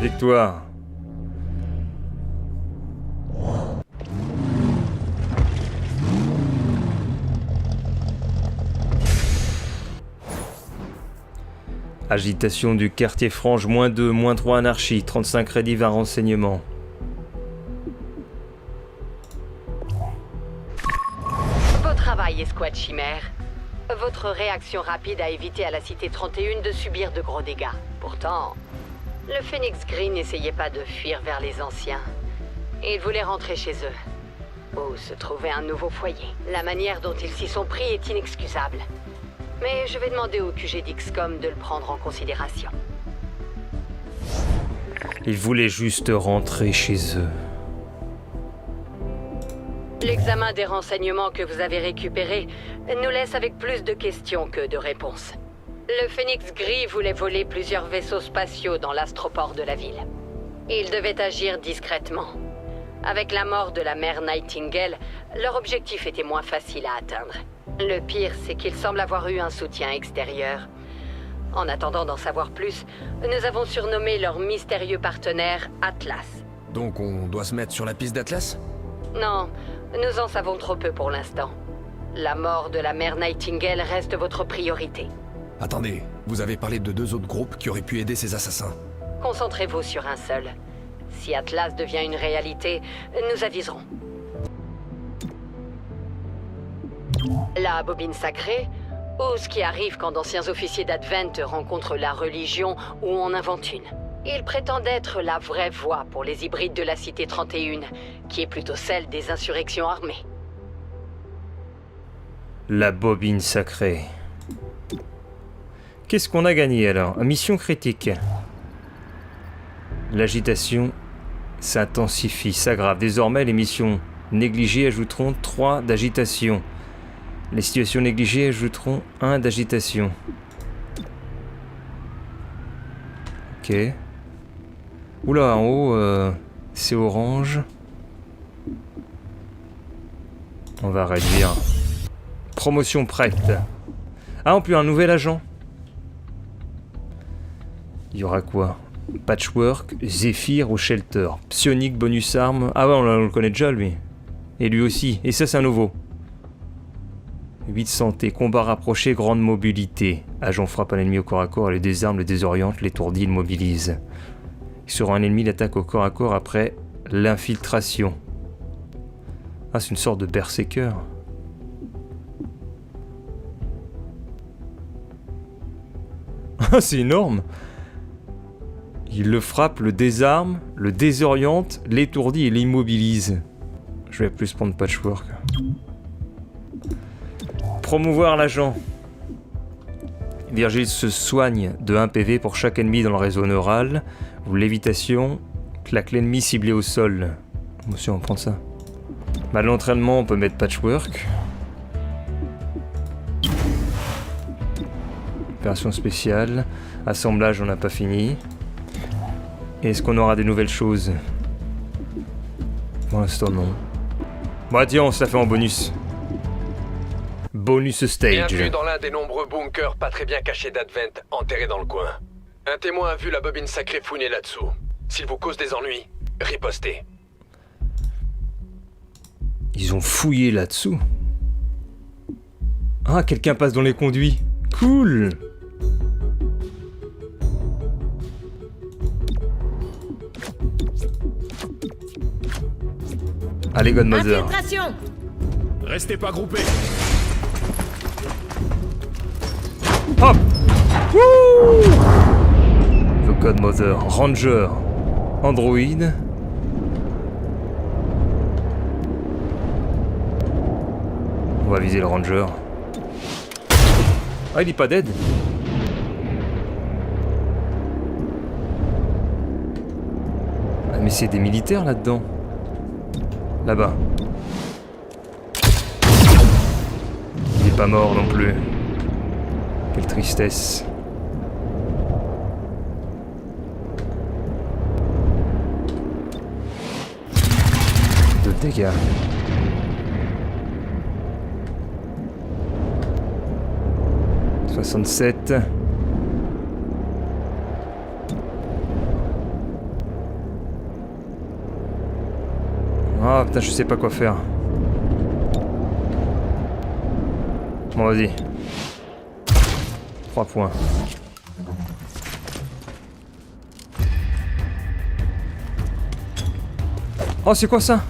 Victoire. Agitation du quartier Frange, -2, -3 anarchie, 35 crédits 20 renseignements. de chimères. Votre réaction rapide a évité à la Cité 31 de subir de gros dégâts. Pourtant, le Phénix Gris n'essayait pas de fuir vers les anciens. Ils voulaient rentrer chez eux, ou se trouver un nouveau foyer. La manière dont ils s'y sont pris est inexcusable. Mais je vais demander au QG d'XCOM de le prendre en considération. Ils voulaient juste rentrer chez eux. L'examen des renseignements que vous avez récupérés nous laisse avec plus de questions que de réponses. Le Phénix Gris voulait voler plusieurs vaisseaux spatiaux dans l'astroport de la ville. Il devait agir discrètement. Avec la mort de la mère Nightingale, leur objectif était moins facile à atteindre. Le pire, c'est qu'ils semblent avoir eu un soutien extérieur. En attendant d'en savoir plus, nous avons surnommé leur mystérieux partenaire Atlas. Donc on doit se mettre sur la piste d'Atlas? Non, nous en savons trop peu pour l'instant. La mort de la mère Nightingale reste votre priorité. Attendez, vous avez parlé de 2 autres groupes qui auraient pu aider ces assassins. Concentrez-vous sur un seul. Si Atlas devient une réalité, nous aviserons. La bobine sacrée, ou ce qui arrive quand d'anciens officiers d'Advent rencontrent la religion ou en inventent une. Il prétend être la vraie voie pour les hybrides de la Cité 31, qui est plutôt celle des insurrections armées. La bobine sacrée. Qu'est-ce qu'on a gagné alors? Mission critique. L'agitation s'intensifie, s'aggrave. Désormais, les missions négligées ajouteront 3 d'agitation. Les situations négligées ajouteront 1 d'agitation. Ok. Oula, en haut, c'est orange. On va réduire. Promotion prête. Ah, on peut un nouvel agent. Il y aura quoi? Patchwork, Zephyr au Shelter. Psionic, bonus arme. Ah ouais, on le connaît déjà lui. Et lui aussi. Et ça, c'est un nouveau. 8 santé, combat rapproché, grande mobilité. Agent frappe un ennemi au corps à corps, elle le désarme, le désoriente, l'étourdit, le mobilise. Sur un ennemi, l'attaque au corps à corps après l'infiltration. Ah, c'est une sorte de berserker. Ah, c'est énorme. Il le frappe, le désarme, le désoriente, l'étourdit et l'immobilise. Je vais plus prendre Patchwork. Promouvoir l'agent. Virgile se soigne de 1 PV pour chaque ennemi dans le réseau neural. Ou lévitation, claque l'ennemi ciblé au sol. Moi aussi on prend ça. Bah, l'entraînement, on peut mettre Patchwork. Opération spéciale. Assemblage, on n'a pas fini. Est-ce qu'on aura des nouvelles choses? Pour l'instant, non. Bah tiens, on se la fait en bonus. Bonus stage. Bienvenue dans l'un des nombreux bunkers pas très bien cachés d'Advent, enterrés dans le coin. Un témoin a vu la bobine sacrée fouiner là-dessous. S'il vous cause des ennuis, ripostez. Ils ont fouillé là-dessous. Ah, quelqu'un passe dans les conduits. Cool. Allez, Godmother. Infiltration! Restez pas groupés. Hop! Wouh! The Godmother. Ranger. Android. On va viser le Ranger. Ah, il est pas dead. Ah, mais c'est des militaires là-dedans. Là-bas. Il est pas mort non plus. Quelle tristesse. De dégâts. « 67. Ah putain, je sais pas quoi faire. Bon, vas-y. 3 points. Oh, c'est quoi ça?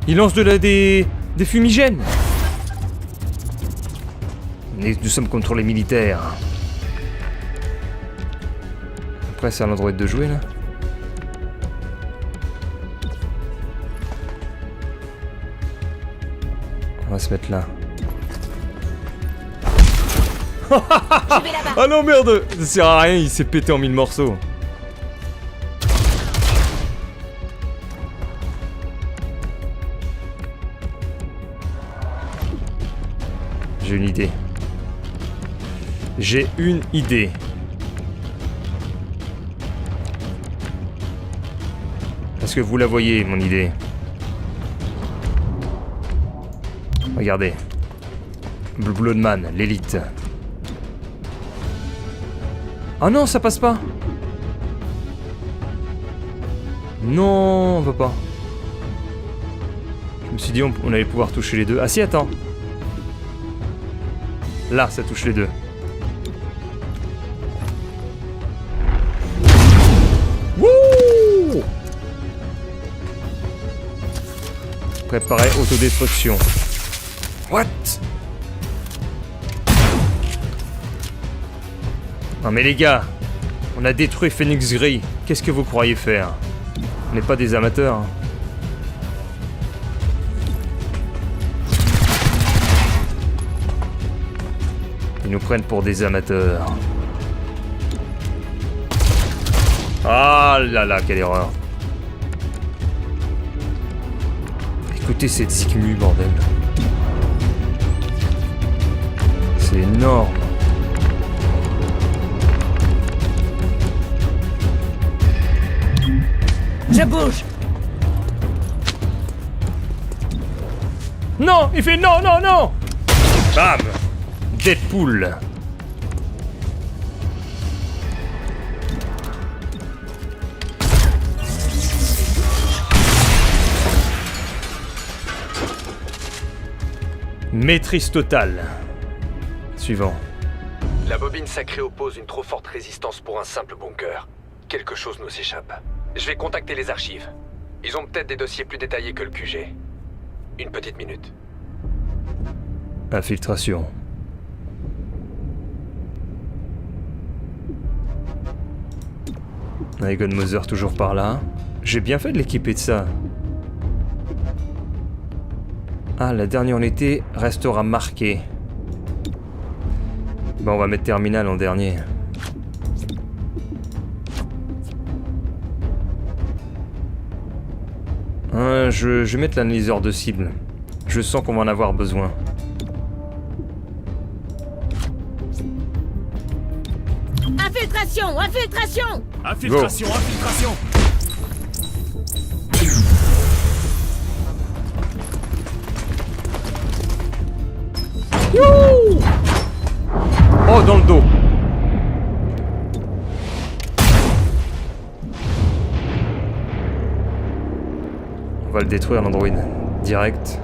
Il lance des fumigènes. Nous sommes contre les militaires. Après, c'est à l'endroit de jouer, là. On va se mettre là. Je vais là-bas. Ah non, merde! Ça sert à rien, il s'est pété en 1000 morceaux. J'ai une idée. J'ai une idée. Est-ce que vous la voyez, mon idée? Regardez. Blue Bloodman, l'élite. Ah non, ça passe pas. Non, on peut pas. Je me suis dit on allait pouvoir toucher les deux. Ah si, attends. Là, ça touche les deux. Wouh! Préparez autodestruction. What? Non mais les gars, on a détruit Phoenix Gris. Qu'est-ce que vous croyez faire? On n'est pas des amateurs. Hein. Ils nous prennent pour des amateurs. Ah là là, quelle erreur. Écoutez cette zigmu, bordel. C'est énorme. Je bouge. Non, il fait non, non, non. Bam. Deadpool. Maîtrise totale. Suivant. La bobine sacrée oppose une trop forte résistance pour un simple bunker. Quelque chose nous échappe. Je vais contacter les archives. Ils ont peut-être des dossiers plus détaillés que le QG. Une petite minute. Infiltration. Egon Moser toujours par là. J'ai bien fait de l'équiper de ça. Ah, la dernière unité restera marquée. Bon, on va mettre Terminal en dernier. Je vais mettre l'analyseur de cible. Je sens qu'on va en avoir besoin. Infiltration! Infiltration! Infiltration, infiltration. Oh, dans le dos. On va le détruire, l'Android. Direct.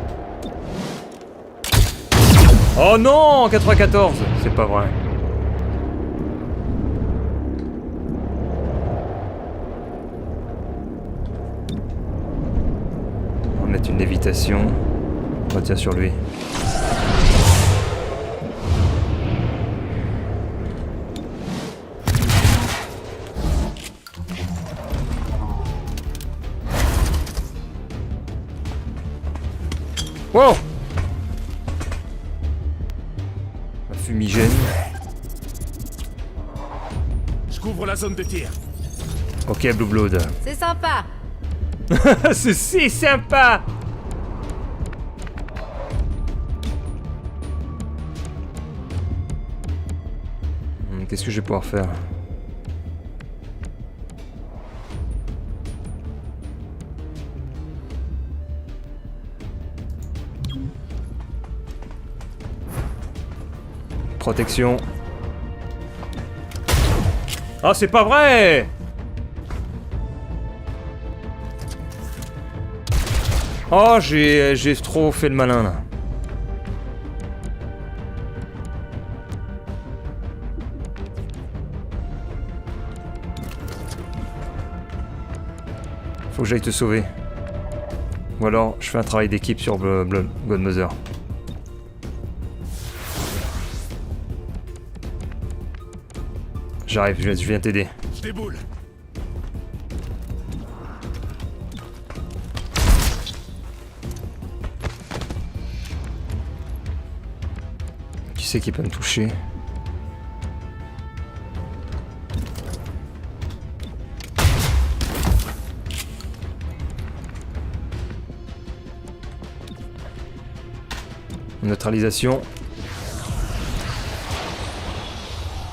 Oh non, 94. C'est pas vrai. On va mettre une lévitation. On retient sur lui. Wow! Un fumigène. Je couvre la zone de tir. Ok, Blue Blood. C'est sympa. C'est si sympa! Qu'est-ce que je vais pouvoir faire? Protection. Ah, c'est pas vrai! Oh, j'ai trop fait le malin là. Faut que j'aille te sauver. Ou alors, je fais un travail d'équipe sur Godmother. J'arrive, je viens t'aider. Je déboule. Qui c'est qui peut me toucher? Neutralisation.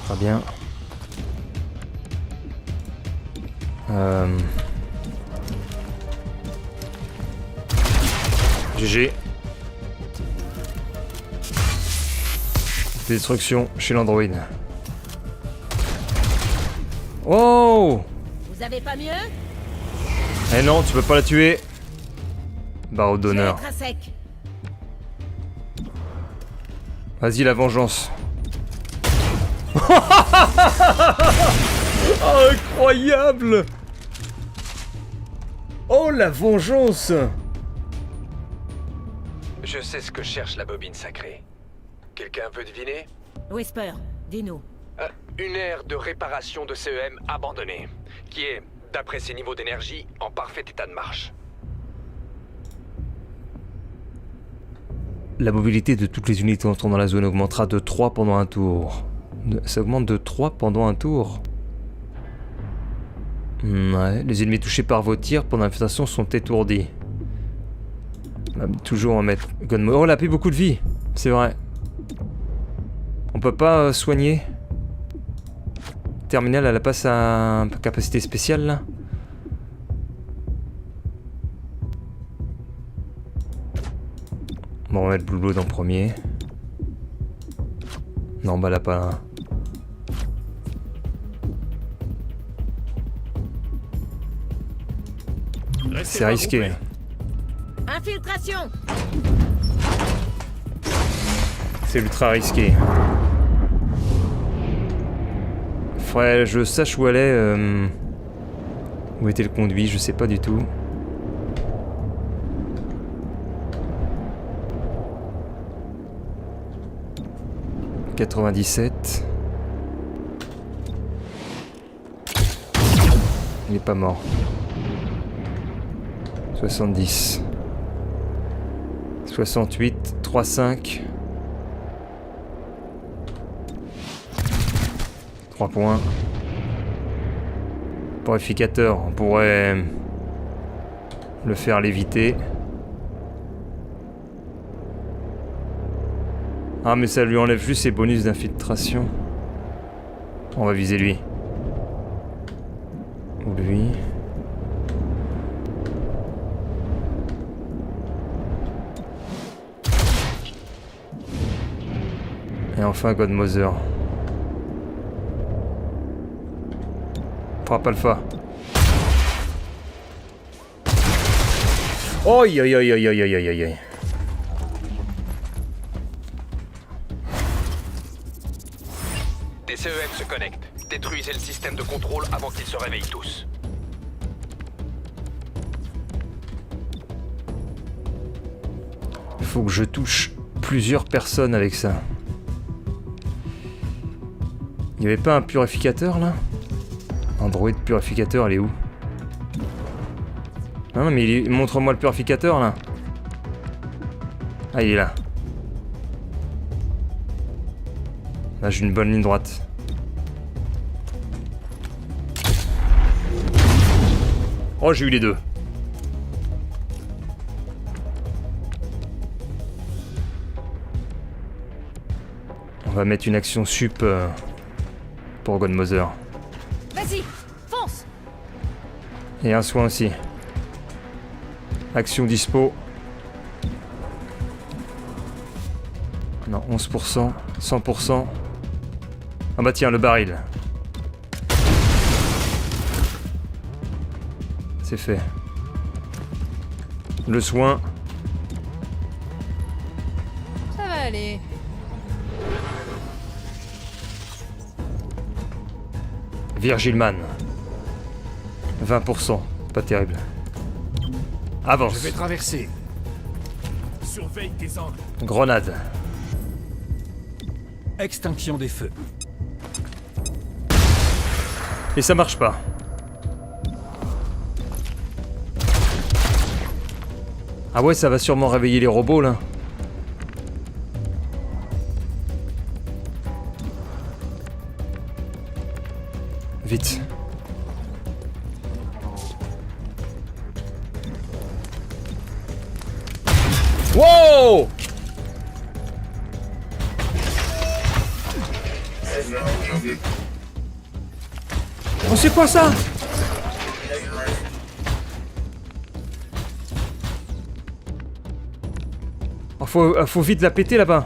Très bien. GG. Destruction chez l'android. Oh! Vous avez pas mieux? Eh non, tu peux pas la tuer. Barreau Je vais d'honneur. être à sec. Vas-y, la vengeance. Incroyable! Oh, la vengeance! Je sais ce que cherche la bobine sacrée. Quelqu'un peut deviner? Whisper, dis-nous. Une aire de réparation de CEM abandonnée, qui est, d'après ses niveaux d'énergie, en parfait état de marche. La mobilité de toutes les unités entrant dans la zone augmentera de 3 pendant un tour. Ça augmente de 3 pendant un tour? Ouais, les ennemis touchés par vos tirs pendant l'infiltration sont étourdis. On va toujours en mettre... Oh, elle a plus beaucoup de vie. C'est vrai. On peut pas soigner. Terminal, elle a pas sa capacité spéciale là. Bon, on va mettre Blue Blood en premier. Non, bah là pas. C'est risqué. Infiltration! C'est ultra risqué. Faudrait que je sache où elle est. Où était le conduit, je sais pas du tout. « 97. Il est pas mort. 70. 68. 3-5. 3 points. Purificateur, on pourrait le faire léviter. Ah mais ça lui enlève juste ses bonus d'infiltration. On va viser lui. Ou lui. Et enfin Godmother. Frappe alpha. Oi oi oi oi oi oi oi oi. Des CEM se connectent. Détruisez le système de contrôle avant qu'ils se réveillent tous. Faut que je touche plusieurs personnes avec ça. Il y avait pas un purificateur là? Android purificateur, elle est où? Non mais montre-moi le purificateur là. Ah il est là. Là j'ai une bonne ligne droite. Oh j'ai eu les deux. On va mettre une action sup pour Godmother. Vas-y, fonce. Et un soin aussi. Action dispo. Non, 11%, 100%. Ah bah tiens, le baril. C'est fait. Le soin. Ça va aller. Virgilman. 20%. Pas terrible. Avance. Je vais traverser. Surveille tes angles. Grenade. Extinction des feux. Et ça marche pas. Ah ouais, ça va sûrement réveiller les robots là. Vite. Wow! Oh, c'est quoi ça? Oh, faut vite la péter là-bas.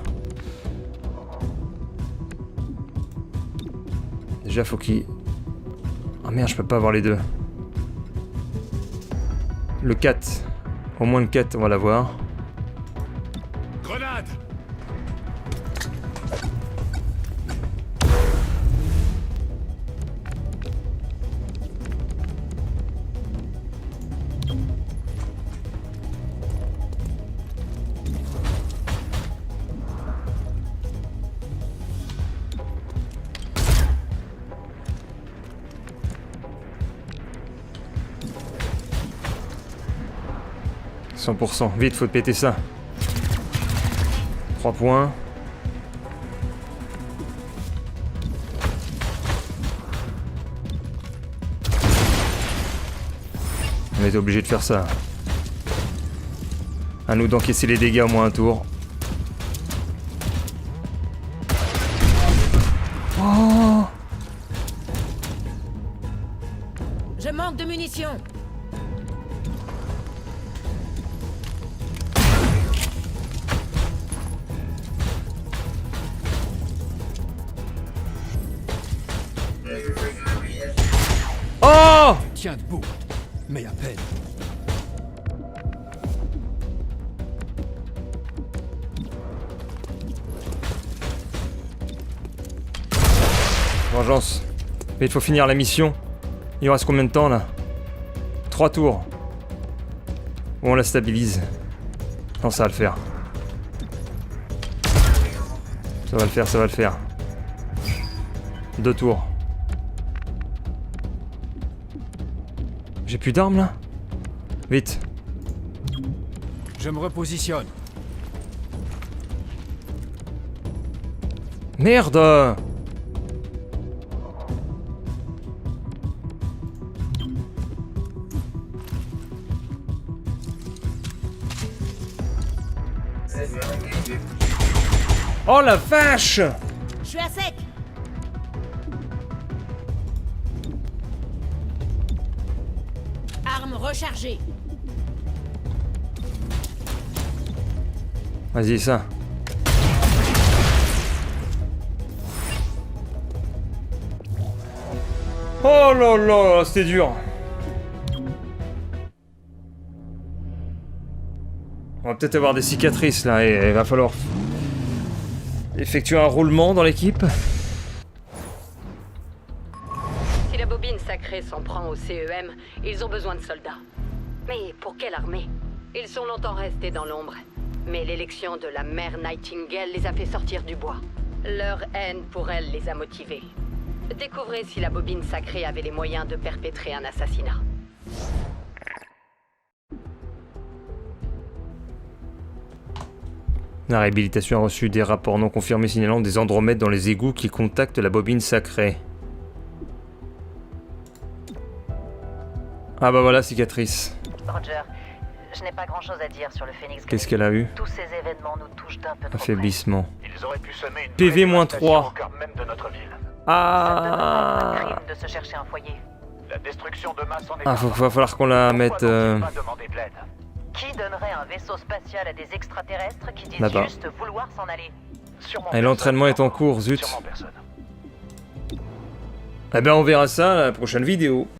Déjà, faut qu'il... Oh merde, je peux pas avoir les deux. Le 4. Au moins le 4, on va l'avoir. Grenade! « 100%. Vite, faut péter ça. 3 points. On était obligé de faire ça. À nous d'encaisser les dégâts au moins un tour. Oh! Je manque de munitions. Oh! Tiens debout, mais à peine. Vengeance. Mais il faut finir la mission. Il nous reste combien de temps là? 3 tours. Bon, on la stabilise. Non, ça va le faire. Ça va le faire, ça va le faire. 2 tours. J'ai plus d'armes là? Vite. Je me repositionne. Merde! Oh la vache! Je suis à sec. Arme rechargée. Vas-y, ça. Oh là là, c'était dur. On va peut-être avoir des cicatrices là et il va falloir effectuer un roulement dans l'équipe. Si la bobine sacrée s'en prend au CEM, ils ont besoin de soldats. Mais pour quelle armée? Ils sont longtemps restés dans l'ombre. Mais l'élection de la mère Nightingale les a fait sortir du bois. Leur haine pour elle les a motivés. Découvrez si la bobine sacrée avait les moyens de perpétrer un assassinat. La réhabilitation a reçu des rapports non confirmés signalant des Andromèdes dans les égouts qui contactent la bobine sacrée. Ah bah voilà, cicatrice. Roger, je n'ai pas grand-chose à dire sur le Phoenix Gris. Qu'est-ce qu'elle a eu? Tous ces événements nous touchent d'un peu trop près. Affaiblissement. Ils auraient pu semer une PV vraie -3. devastation au cœur même de notre ville. Ça ne devrait pas être un Ah. crime de se chercher un foyer. La destruction de masse en est Ah, va falloir qu'on la mette... Pourquoi n'ont-ils pas demandé de l'aide? Qui donnerait un vaisseau spatial à des extraterrestres qui disent Là-bas. juste vouloir s'en aller? Sûrement Et personne. l'entraînement est en cours, zut. Sûrement personne. Eh ben on verra ça à la prochaine vidéo.